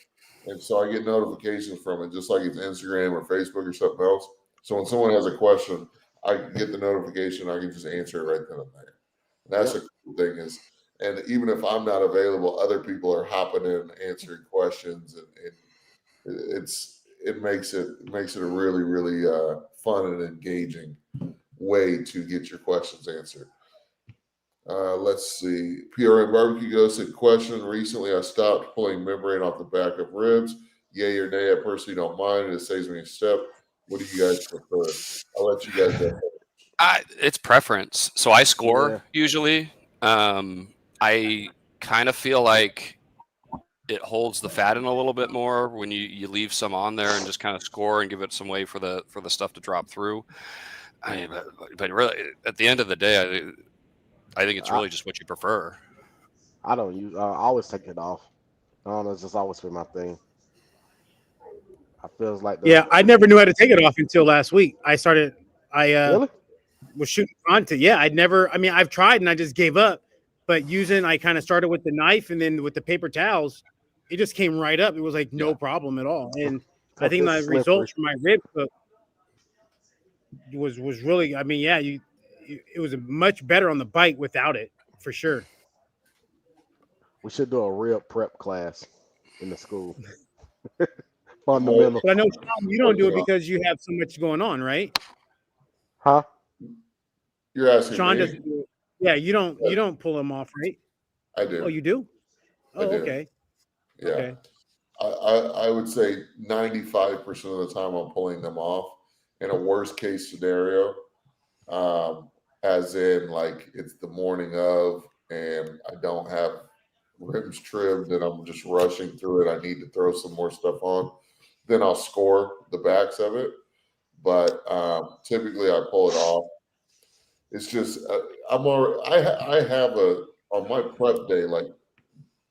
And so I get notifications from it, just like it's Instagram or Facebook or something else. So when someone has a question, I can get the notification. I can just answer it right then and there. And that's the cool thing is, and even if I'm not available, other people are hopping in, answering questions, and it makes it a really, really fun and engaging way to get your questions answered. Let's see. PRN Barbecue Ghost said, question. Recently, I stopped pulling membrane off the back of ribs. Yay or nay, I personally don't mind. It saves me a step. What do you guys prefer? I'll let you guys go. It's preference. So I score usually. I kind of feel like it holds the fat in a little bit more when you leave some on there and just kind of score and give it some way for the stuff to drop through. But really, at the end of the day, I think it's really just what you prefer. I don't use. I always take it off. I don't know. It's just always been my thing. I feels like. I never knew how to take it off until last week. I really? was shooting content. Yeah, I've tried and I just gave up. But I kind of started with the knife and then with the paper towels, it just came right up. It was like no problem at all. And I think my results from my rib cook was really. It was much better on the bite without it, for sure. We should do a rib prep class in the school. Fundamental. But I know, Sean, you don't do it because you have so much going on, right? Huh? You're asking Sean me? doesn't do it. Yeah, you don't pull them off, right? I do. Oh, you do? Oh, do. okay. Yeah. Okay. I would say 95% of the time I'm pulling them off. In a worst case scenario, as in like it's the morning of and I don't have ribs trimmed and I'm just rushing through it. I need to throw some more stuff on. Then I'll score the backs of it. But typically I pull it off. It's just I have on my prep day, like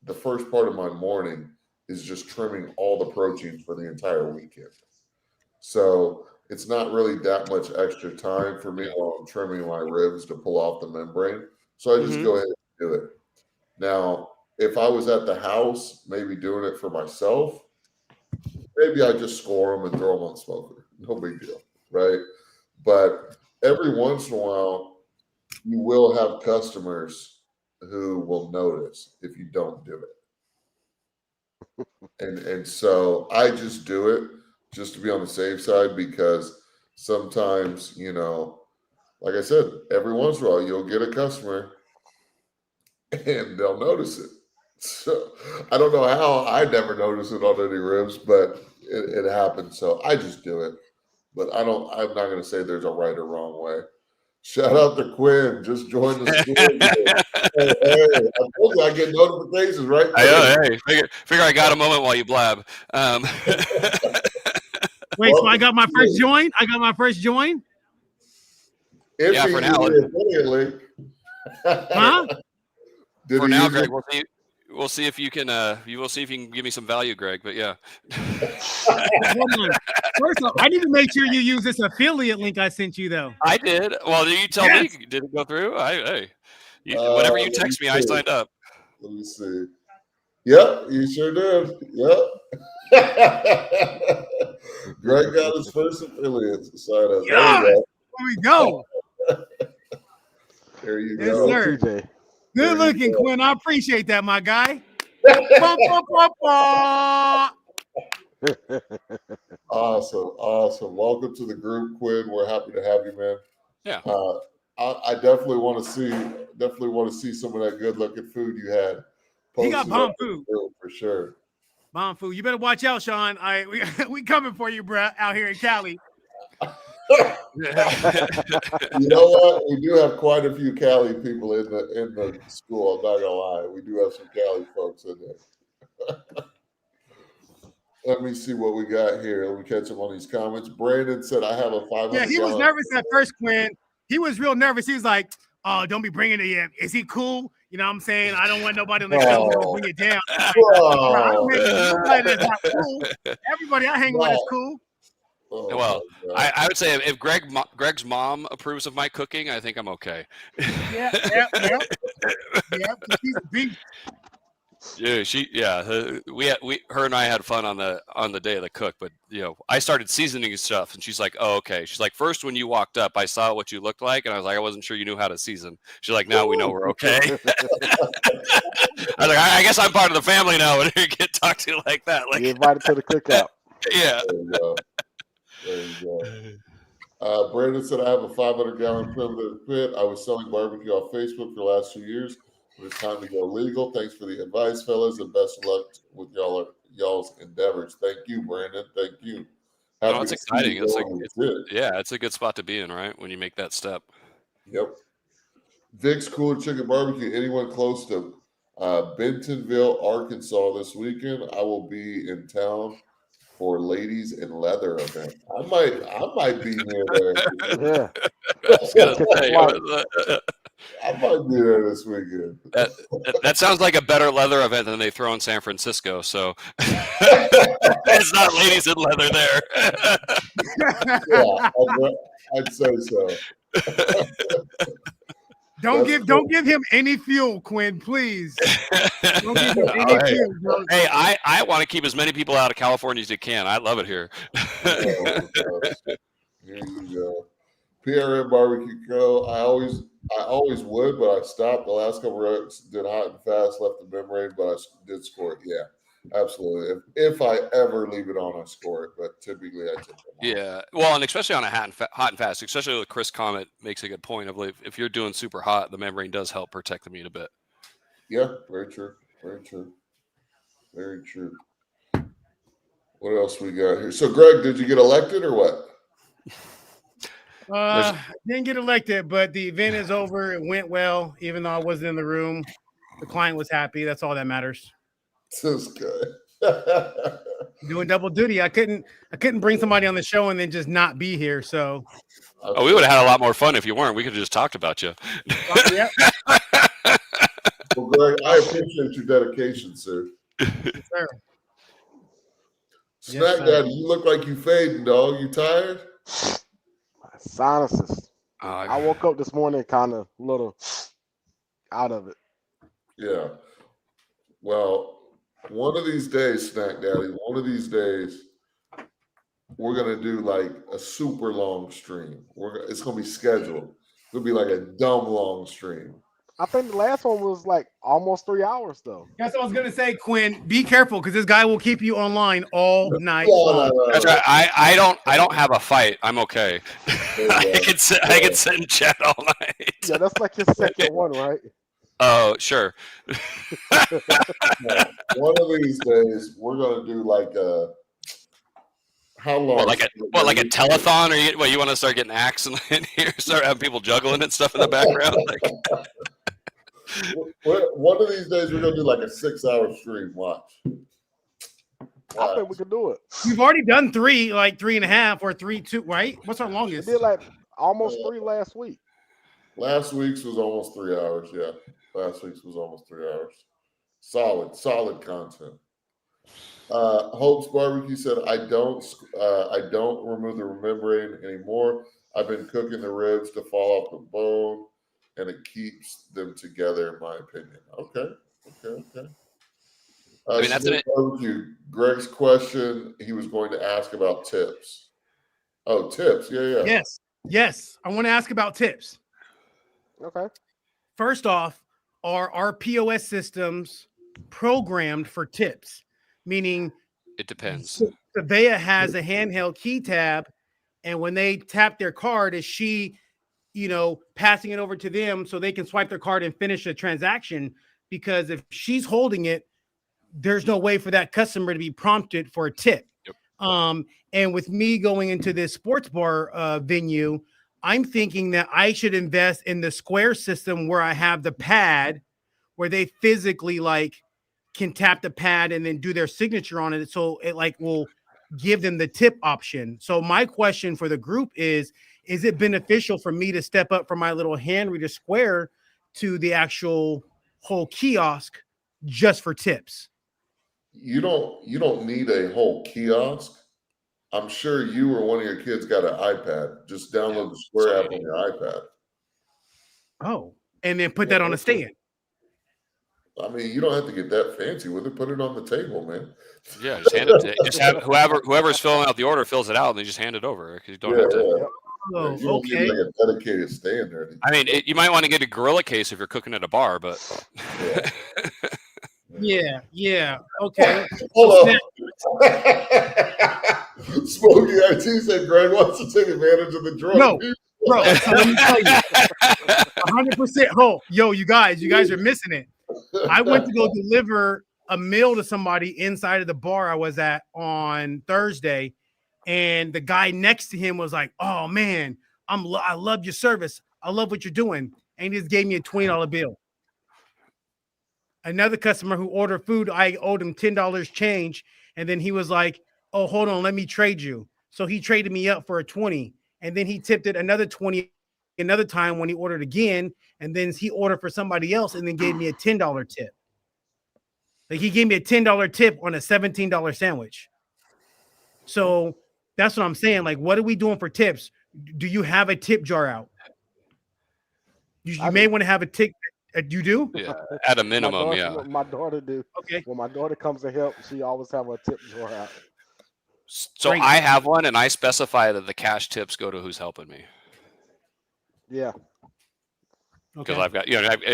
the first part of my morning is just trimming all the proteins for the entire weekend. So it's not really that much extra time for me while I'm trimming my ribs to pull off the membrane. So I just go ahead and do it. Now, if I was at the house, maybe doing it for myself, maybe I just score them and throw them on the smoker. No big deal, right? But every once in a while, you will have customers who will notice if you don't do it. And so I just do it just to be on the safe side because sometimes, like I said, every once in a while you'll get a customer and they'll notice it. So I don't know how I never notice it on any ribs, but it happens. So I just do it. But I'm not going to say there's a right or wrong way. Shout out to Quinn. Just joined the school. Hey, I told you I get notifications, right? Figure I got a moment while you blab. Wait, so I got my first join? I got my first join? Yeah, for now. Huh? For now, Greg, we'll see if you can. You will see if you can give me some value, Greg. But yeah. Hold on. First off, I need to make sure you use this affiliate link I sent you, though. I did. Well, did you tell me? Did it go through? Whenever you text me, I signed up. Let me see. Yep, you sure did. Yep. Greg got his first affiliate sign up. There we go. There you Yes, go. sir. TJ. Good looking, Quinn. I appreciate that, my guy. Awesome. Welcome to the group, Quinn. We're happy to have you, man. Yeah. I definitely want to see some of that good looking food you had. He got bomb food for sure. Bomb food. You better watch out, Sean. All right, we coming for you, bro, out here in Cali. You know what? We do have quite a few Cali people in the school. I'm not gonna lie. We do have some Cali folks in there. Let me see what we got here. Let me catch up on these comments. Brandon said, "I have a 500." Yeah, he was nervous at first, Quinn. He was real nervous. He was like, "Oh, don't be bringing it in. Is he cool? You know what I'm saying? I don't want nobody on the show to bring it down." Everybody is not cool. Everybody I hang with is cool. Well, I would say if Greg's mom approves of my cooking, I think I'm okay. Yeah. She's a beast. Yeah, her and I had fun on the day of the cook, but I started seasoning stuff, and she's like, "Oh, okay." She's like, "First, when you walked up, I saw what you looked like, and I was like, I wasn't sure you knew how to season." She's like, "Now we know we're okay." I was like, "I guess I'm part of the family now." When you get talked to like that, like you invited to the cookout. Yeah. There you go. Brandon said, "I have a 500-gallon primitive pit. I was selling barbecue on Facebook for the last 2 years. But it's time to go legal. Thanks for the advice, fellas, and best of luck with y'all's endeavors." Thank you, Brandon. Thank you. It's exciting. It's a good spot to be in, right? When you make that step. Yep. Vic's Cooler Chicken Barbecue. Anyone close to Bentonville, Arkansas this weekend? I will be in town for Ladies in Leather event. I might be near there. Yeah. I might be there this weekend. That sounds like a better leather event than they throw in San Francisco. So it's not Ladies in Leather there. Yeah, I'd say so. Don't give him any fuel, Quinn, please. Don't give him any fuel, bro. Hey, I want to keep as many people out of California as you can. I love it here. Here you go. PRM Barbecue Co. I always would, but I stopped. The last couple of rounds did hot and fast, left the membrane, but I did score it. Yeah, absolutely. If I ever leave it on, I score it, but typically I take it off. Yeah, well, and especially on a hot and fast, especially with Chris Comet makes a good point of if you're doing super hot, the membrane does help protect the meat a bit. Yeah, very true. What else we got here? So, Greg, did you get elected or what? Didn't get elected, but the event is over. It went well, even though I wasn't in the room. The client was happy. That's all that matters. This is good. Doing double duty. I couldn't bring somebody on the show and then just not be here. So we would have had a lot more fun if you weren't. We could have just talked about you. Yeah. Well, Greg, I appreciate your dedication, sir. Yes, sir. Snack Daddy, you look like you fading, dog. You tired? Sinuses. I woke up this morning kind of a little out of it. Yeah. Well, one of these days, Snack Daddy, we're going to do like a super long stream. It's going to be scheduled. It's going to be like a dumb long stream. I think the last one was like almost 3 hours, though. That's what I was going to say, Quinn. Be careful because this guy will keep you online all night. That's right. I don't have a fight. I'm okay. I can sit and chat all night. Yeah, that's like your second one, right? Oh, sure. One of these days, we're going to do like a. How long? Like a telethon, or you want to start getting acts in here, start having people juggling and stuff in the background? One of these days, we're going to do like a 6-hour stream. Watch. I think we could do it. We've already done 3, like 3.5 or 3.2, right? What's our We longest? did like almost 3 last week. Last week's was almost 3 hours. Yeah, last week's was almost 3 hours. Solid content. Hope's Barbecue said, I don't remove the membrane anymore. I've been cooking the ribs to fall off the bone, and it keeps them together, in my opinion. Okay. I mean, that's it. Barbecue. Greg's question, he was going to ask about tips. Oh, tips. Yeah. Yes. I want to ask about tips. Okay. First off, are our POS systems programmed for tips? Meaning, It depends. Savea has a handheld key tab, and when they tap their card, is she, passing it over to them so they can swipe their card and finish a transaction? Because if she's holding it, there's no way for that customer to be prompted for a tip. Yep. And with me going into this sports bar venue, I'm thinking that I should invest in the Square system where I have the pad where they physically can tap the pad and then do their signature on it. So it will give them the tip option. So my question for the group is it beneficial for me to step up from my little hand reader Square to the actual whole kiosk just for tips? You don't need a whole kiosk. I'm sure you or one of your kids got an iPad. Just download the Square app on your iPad. Oh, and then put that on a stand. I mean, you don't have to get that fancy with it. Put it on the table, man. Yeah, just hand it. Just have whoever's filling out the order fills it out, and they just hand it over. Because you don't have to. Oh, you don't need like a dedicated stand there. I mean, you might want to get a Gorilla case if you're cooking at a bar, but. Yeah. Okay. Hold on. Smokey IT said Greg wants to take advantage of the drug. No, bro. So let me tell you, 100%. Oh, yo, you guys are missing it. I went to go deliver a meal to somebody inside of the bar I was at on Thursday, and the guy next to him was like, "Oh man, I love your service. I love what you're doing," and he just gave me a $20 bill. Another customer who ordered food, I owed him $10 change, and then he was like, "Oh, hold on, let me trade you." So he traded me up for a 20, and then he tipped it another 20 another time when he ordered again, and then he ordered for somebody else and then gave me a $10 tip. Like he gave me a $10 tip on a $17 sandwich. So that's what I'm saying. Like, what are we doing for tips? Do you have a tip jar out? You may want to have a tip. You do? Yeah, at a minimum, My daughter do. Okay. When my daughter comes to help, she always have a tip jar out. So Great. I have one, and I specify that the cash tips go to who's helping me. Yeah. Because I've got,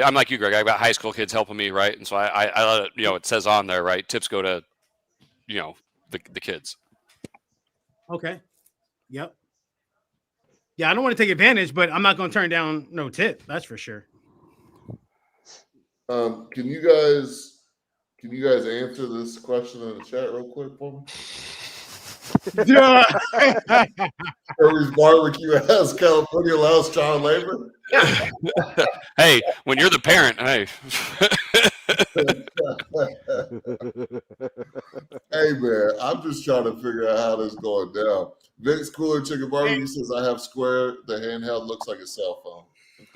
I'm like you, Greg. I've got high school kids helping me, right? And so I let it, it says on there, right? Tips go to, the kids. Okay. Yep. Yeah, I don't want to take advantage, but I'm not going to turn down no tip. That's for sure. Can you guys answer this question in the chat real quick for me? Yeah. Curry's Barbecue has California allows child labor. Hey, when you're the parent, hey. Hey man, I'm just trying to figure out how this is going down. Vince Cooler Chicken Barbecue says I have Square. The handheld looks like a cell phone.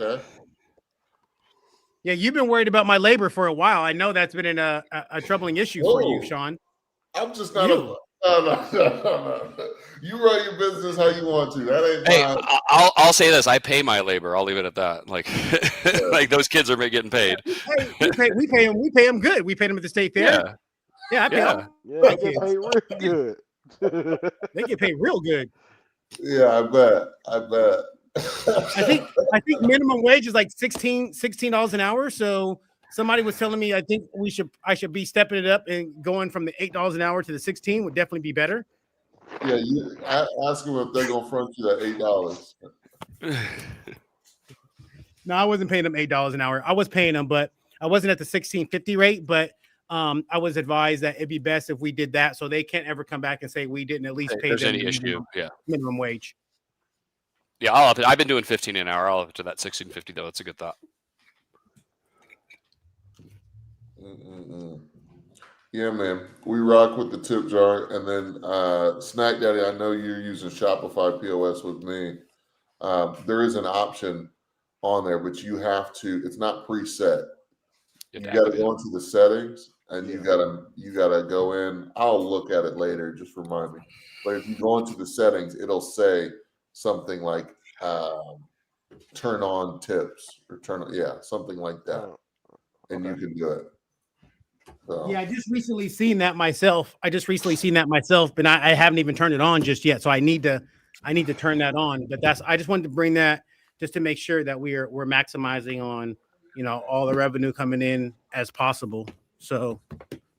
Okay. Yeah, you've been worried about my labor for a while. I know that's been a troubling issue for you, Sean. I'm just not No. You run your business how you want to. That ain't mine. I'll say this. I pay my labor. I'll leave it at that. Like, like those kids are getting paid. We pay them good. We pay them at the state fair. Yeah, I pay them. Yeah, they get paid real good. They get paid real good. Yeah, I bet. I think minimum wage is like $16 an hour. So somebody was telling me I think I should be stepping it up and going from the $8 an hour to the 16 would definitely be better. Yeah, you ask them if they're gonna front you that $8. No, I wasn't paying them $8 an hour. I was paying them, but I wasn't at the $16.50 rate. But I was advised that it'd be best if we did that, so they can't ever come back and say we didn't at least pay them any issue. Minimum wage. Yeah, I'll up it. I've been doing 15 an hour. I'll up it to that 16.50 though. It's a good thought. Yeah, man. We rock with the tip jar. And then Snack Daddy, I know you're using Shopify POS with me. There is an option on there, but you have to, it's not preset. You got to go into the settings and you gotta go in. I'll look at it later, just remind me. But if you go into the settings, it'll say something like turn on tips or something like that. And you can do it. So. Yeah, I just recently seen that myself. But I haven't even turned it on just yet. So I need to turn that on. But I just wanted to bring that just to make sure that we're maximizing on, all the revenue coming in as possible. So,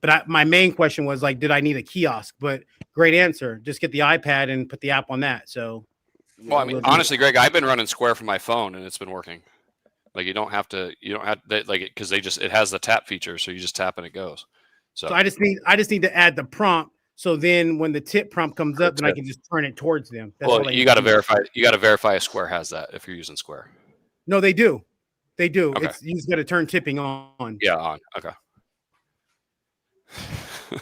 but my main question was like, did I need a kiosk? But great answer. Just get the iPad and put the app on that. So, well, I mean, honestly, Greg, I've been running Square from my phone and it's been working. Like you don't have to because it has the tap feature, so you just tap and it goes. So I just need to add the prompt. So then when the tip prompt comes up, then I can just turn it towards them. That's you got to verify. You got to verify if Square has that if you're using Square. No, they do. They do. Okay. You just got to turn tipping on. Yeah, on. Okay. You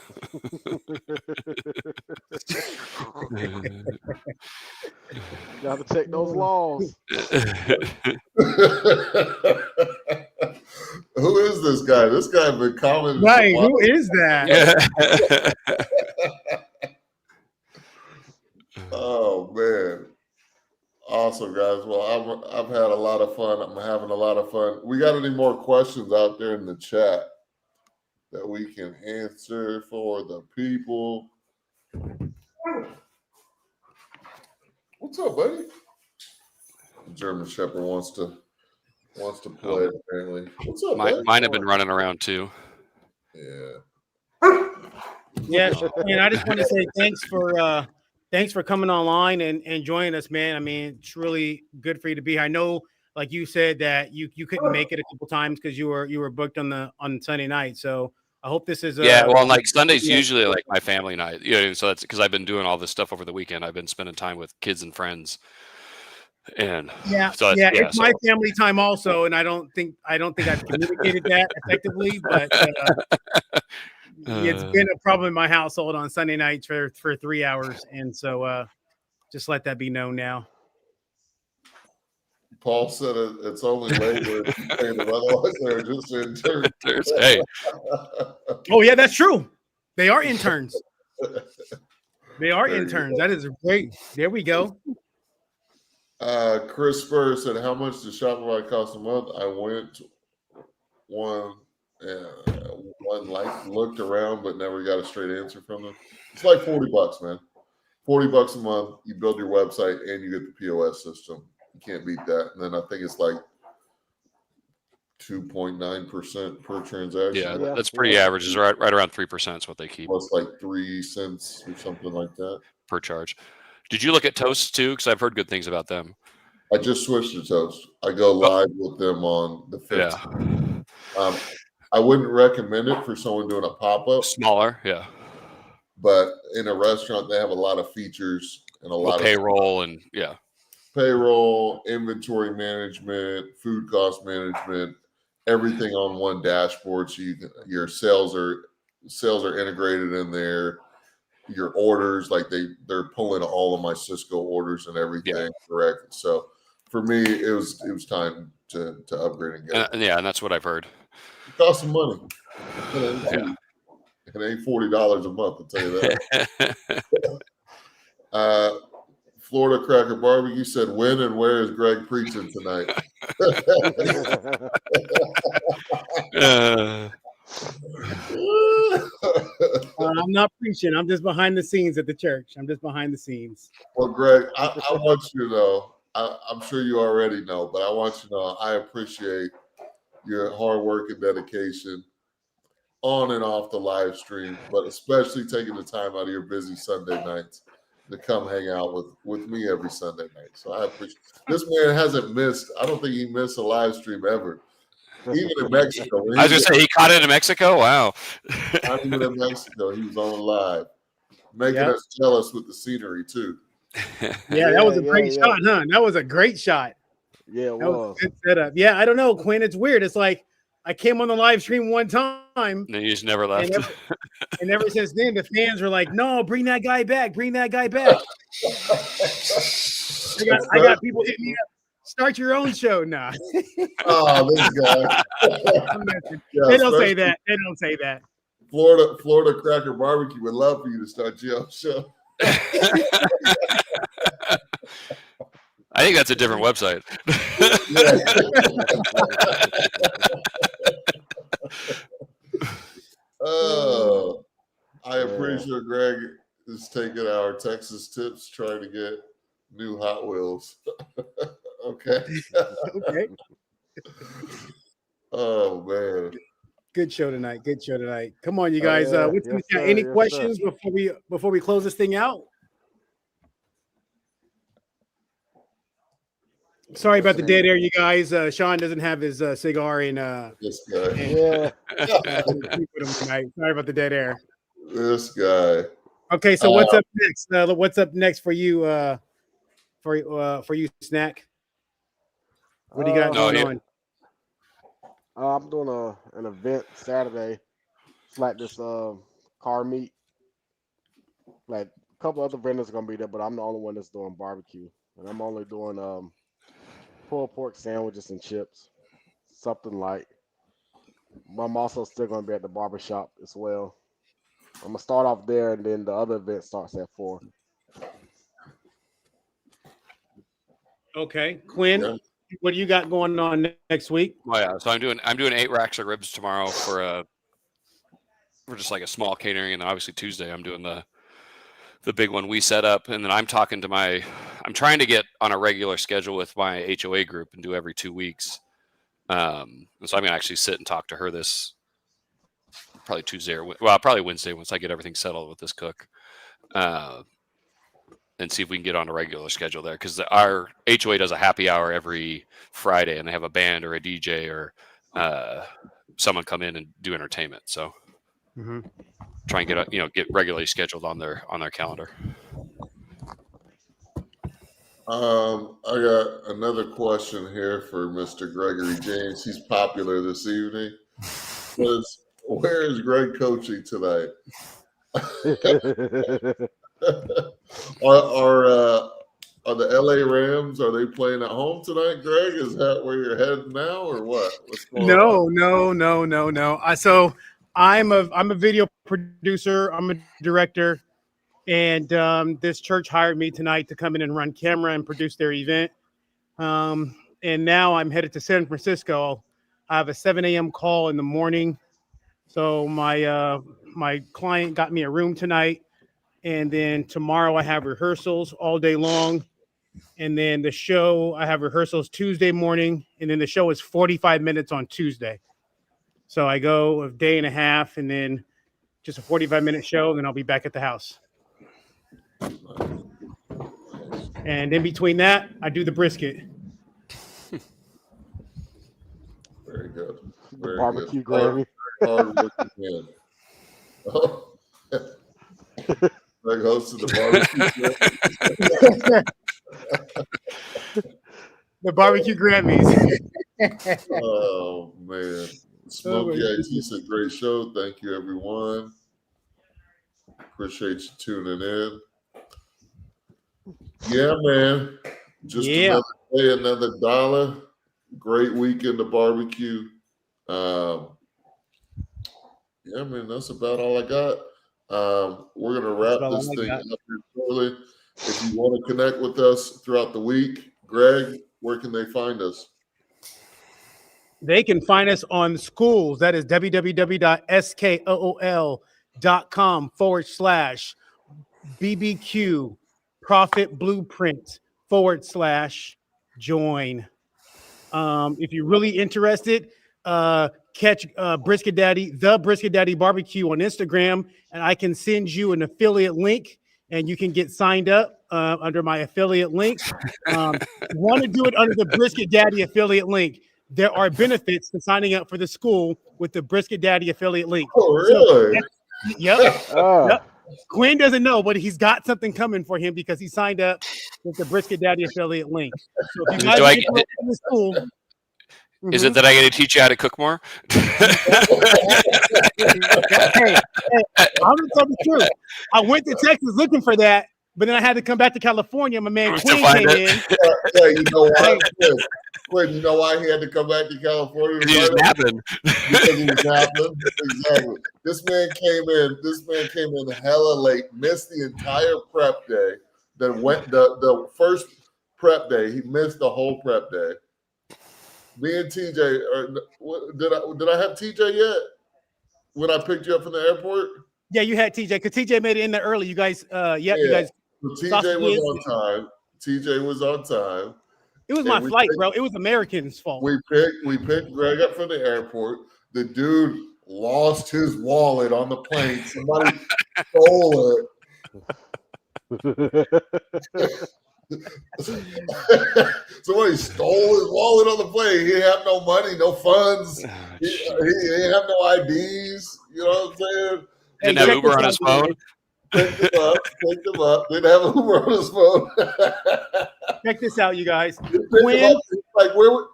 gotta check those laws. Who is this guy? This guy been commenting. Right, who is that? Oh man. Awesome, guys. Well, I've had a lot of fun. I'm having a lot of fun. We got any more questions out there in the chat that we can answer for the people? What's up, buddy? German Shepherd wants to play apparently. What's up, buddy? Mine have been running around too. Yeah. Yeah, and I just want to say thanks for coming online and joining us, man. I mean, it's really good for you to be here. I know, like you said, that you couldn't make it a couple times because you were booked on Sunday night. So I hope this is well, like Sunday's usually like my family night. So that's because I've been doing all this stuff over the weekend. I've been spending time with kids and friends. And it's my family time also, and I don't think I've communicated that effectively, but it's been a problem in my household on Sunday nights for 3 hours, and so just let that be known now. Paul said it's only labor if you pay them, otherwise they're just interns. Hey. Oh yeah, that's true. They are interns. That is great. There we go. Chris Spur said, "How much does Shopify cost a month?" I went one looked around, but never got a straight answer from them. It's like $40, man. $40 a month. You build your website and you get the POS system. You can't beat that. And then I think it's like 2.9% per transaction. Yeah, that's pretty average. Is right around 3% is what they keep. Plus like 3 cents or something like that per charge. Did you look at Toast too? Because I've heard good things about them. I just switched to Toast. I go live with them on the 5th. Yeah. I wouldn't recommend it for someone doing a pop-up. Smaller, yeah. But in a restaurant, they have a lot of features and a lot of payroll and payroll, inventory management, food cost management, everything on one dashboard. So your sales are integrated in there. Your orders, like they're pulling all of my Cisco orders and everything correct. So for me, it was time to upgrade and get it. And that's what I've heard. It costs some money. It ain't $40 a month, I'll tell you that. Florida Cracker Barbecue said, "When and where is Greg preaching tonight?" I'm not preaching. I'm just behind the scenes at the church. Well, Greg, I want you to know, I'm sure you already know, but I want you to know I appreciate your hard work and dedication on and off the live stream, but especially taking the time out of your busy Sunday nights to come hang out with me every Sunday night. So I appreciate this man hasn't missed. I don't think he missed a live stream ever. Even in Mexico. I was going to say, he caught it in Mexico? Wow. Not even in Mexico. He was on live. Making us jealous with the scenery, too. Yeah, that was a great shot, huh? That was a great shot. Yeah, it was a good setup. Yeah, I don't know, Quinn. It's weird. It's like I came on the live stream one time. And then you just never left. And ever since then, the fans are like, "No, bring that guy back. Bring that guy back." I got people hitting me up. Start your own show now. Oh, this guy. They don't say that. They don't say that. Florida Cracker Barbecue would love for you to start your own show. I think that's a different website. Oh, I appreciate Greg is taking our Texas tips, trying to get new Hot Wheels. Okay. Okay. Oh man. Good show tonight. Good show tonight. Come on, you guys. Any questions before we close this thing out? Sorry about the dead air, you guys. Sean doesn't have his cigar in. This guy. Yeah. Sorry about the dead air. This guy. Okay, so what's up next? What's up next for you? For you, Snack. What do you got going on? I'm doing an event Saturday. It's like this car meet. Like a couple other vendors are gonna be there, but I'm the only one that's doing barbecue, and I'm only doing pulled pork sandwiches and chips, something light. I'm also still gonna be at the barbershop as well. I'm gonna start off there, and then the other event starts at 4. Okay, Quinn, what do you got going on next week? Oh yeah, so I'm doing 8 racks of ribs tomorrow for just like a small catering, and then obviously Tuesday I'm doing the big one we set up, and then I'm trying to get on a regular schedule with my HOA group and do every 2 weeks. And so I'm gonna actually sit and talk to her this probably Tuesday probably Wednesday once I get everything settled with this cook. And see if we can get on a regular schedule there, because our HOA does a happy hour every Friday, and they have a band or a DJ or someone come in and do entertainment. So try and get regularly scheduled on their calendar. I got another question here for Mr. Gregory James. He's popular this evening. Where is Greg coaching tonight? Are the LA Rams, are they playing at home tonight, Greg? Is that where you're heading now, or what? What's going on? No. So I'm a video producer. I'm a director, and this church hired me tonight to come in and run camera and produce their event. And now I'm headed to San Francisco. I have a 7 a.m. call in the morning. So my client got me a room tonight. And then tomorrow I have rehearsals all day long. And then the show, I have rehearsals Tuesday morning. And then the show is 45 minutes on Tuesday. So I go a day and a half and then just a 45-minute show. And then I'll be back at the house. And in between that, I do the brisket. Very good. Barbecue gravy. Hard working man. Oh. Greg hosted the barbecue. The barbecue Grammys. Oh man, Smokey IT said great show. Thank you, everyone. Appreciate you tuning in. Yeah, man. Just another day, another dollar. Great weekend of barbecue. Yeah, man, that's about all I got. We're gonna wrap this thing up here shortly. If you want to connect with us throughout the week, Greg, where can they find us? They can find us on schools. That is www.skool.com/BBQ Profit Blueprint /join. If you're really interested, catch Brisket Daddy, the Brisket Daddy Barbecue on Instagram, and I can send you an affiliate link, and you can get signed up under my affiliate link. Want to do it under the Brisket Daddy affiliate link? There are benefits to signing up for the school with the Brisket Daddy affiliate link. Oh, really? So, yep. Quinn doesn't know, but he's got something coming for him because he signed up with the Brisket Daddy affiliate link. So if you guys get in the school, Is it that I got to teach you how to cook more? Hey, I'm gonna tell the truth. I went to Texas looking for that, but then I had to come back to California. My man Quinn came in. Yeah, you know why? Quinn, you know why he had to come back to California? He was napping. Because he was napping. Exactly. This man came in hella late, missed the entire prep day. Then went the first prep day. He missed the whole prep day. Me and TJ, did I have TJ yet? When I picked you up from the airport? Yeah, you had TJ because TJ made it in there early. You guys, you guys. So TJ was on time. TJ was on time. It was my flight, bro. It was Americans' fault. We picked Greg up from the airport. The dude lost his wallet on the plane. Somebody stole it. Somebody stole his wallet on the plane. He didn't have no money, no funds. He didn't have no IDs. You know what I'm saying? Didn't have Uber on his phone. Picked him up. Didn't have Uber on his phone. Check this out, you guys. When like where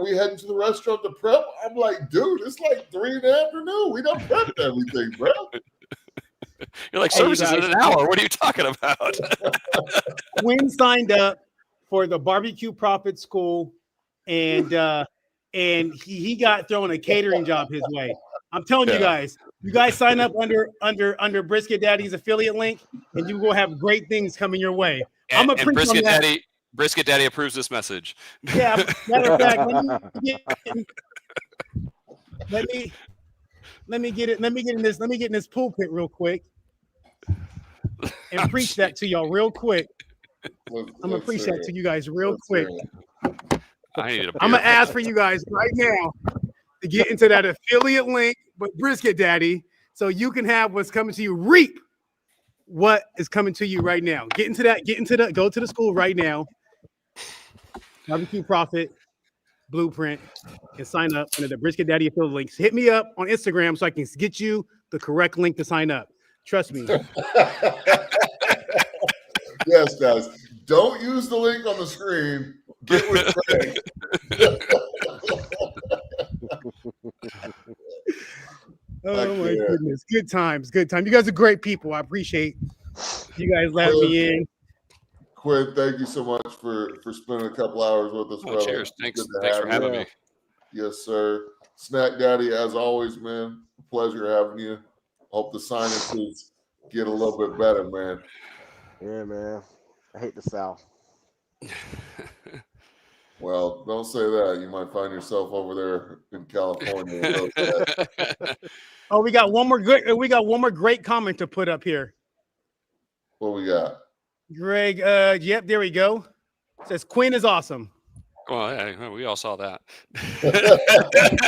we heading to the restaurant to prep? I'm like, dude, it's like 3 in the afternoon. We done prepped everything, bro. You're like, services in an hour. What are you talking about? Quinn signed up for the Barbecue Profit School, and he got thrown a catering job his way. I'm telling you guys sign up under Brisket Daddy's affiliate link, and you will have great things coming your way. I'm a Brisket Daddy approves this message. Yeah, matter of fact, let me get in this pulpit real quick and preach that to y'all real quick. I'm gonna preach that to you guys real quick. I'm gonna ask for you guys right now to get into that affiliate link with Brisket Daddy, so you can have what's coming to you. Reap what is coming to you right now. Go to the school right now. Barbecue Profit Blueprint and sign up under the Brisket Daddy affiliate links. Hit me up on Instagram so I can get you the correct link to sign up. Trust me. Yes, guys. Don't use the link on the screen. Get with Craig. Oh my goodness. Good times. You guys are great people. I appreciate you guys letting me in. Quinn, thank you so much for spending a couple hours with us, brother. Cheers. Thanks for having me. Yes, sir. Snack Daddy, as always, man. Pleasure having you. Hope the sinuses get a little bit better, man. Yeah, man. I hate the South. Well, don't say that. You might find yourself over there in California. Oh, we got one more great comment to put up here. What we got? Greg, yep, there we go. It says Quinn is awesome. Well, yeah, we all saw that. Okay,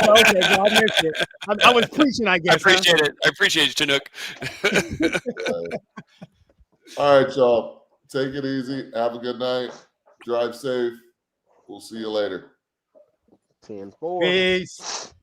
well, I missed it. I was preaching, I guess. I appreciate it. I appreciate you, Chinook. All right, y'all. Take it easy. Have a good night. Drive safe. We'll see you later. 10-4. Peace.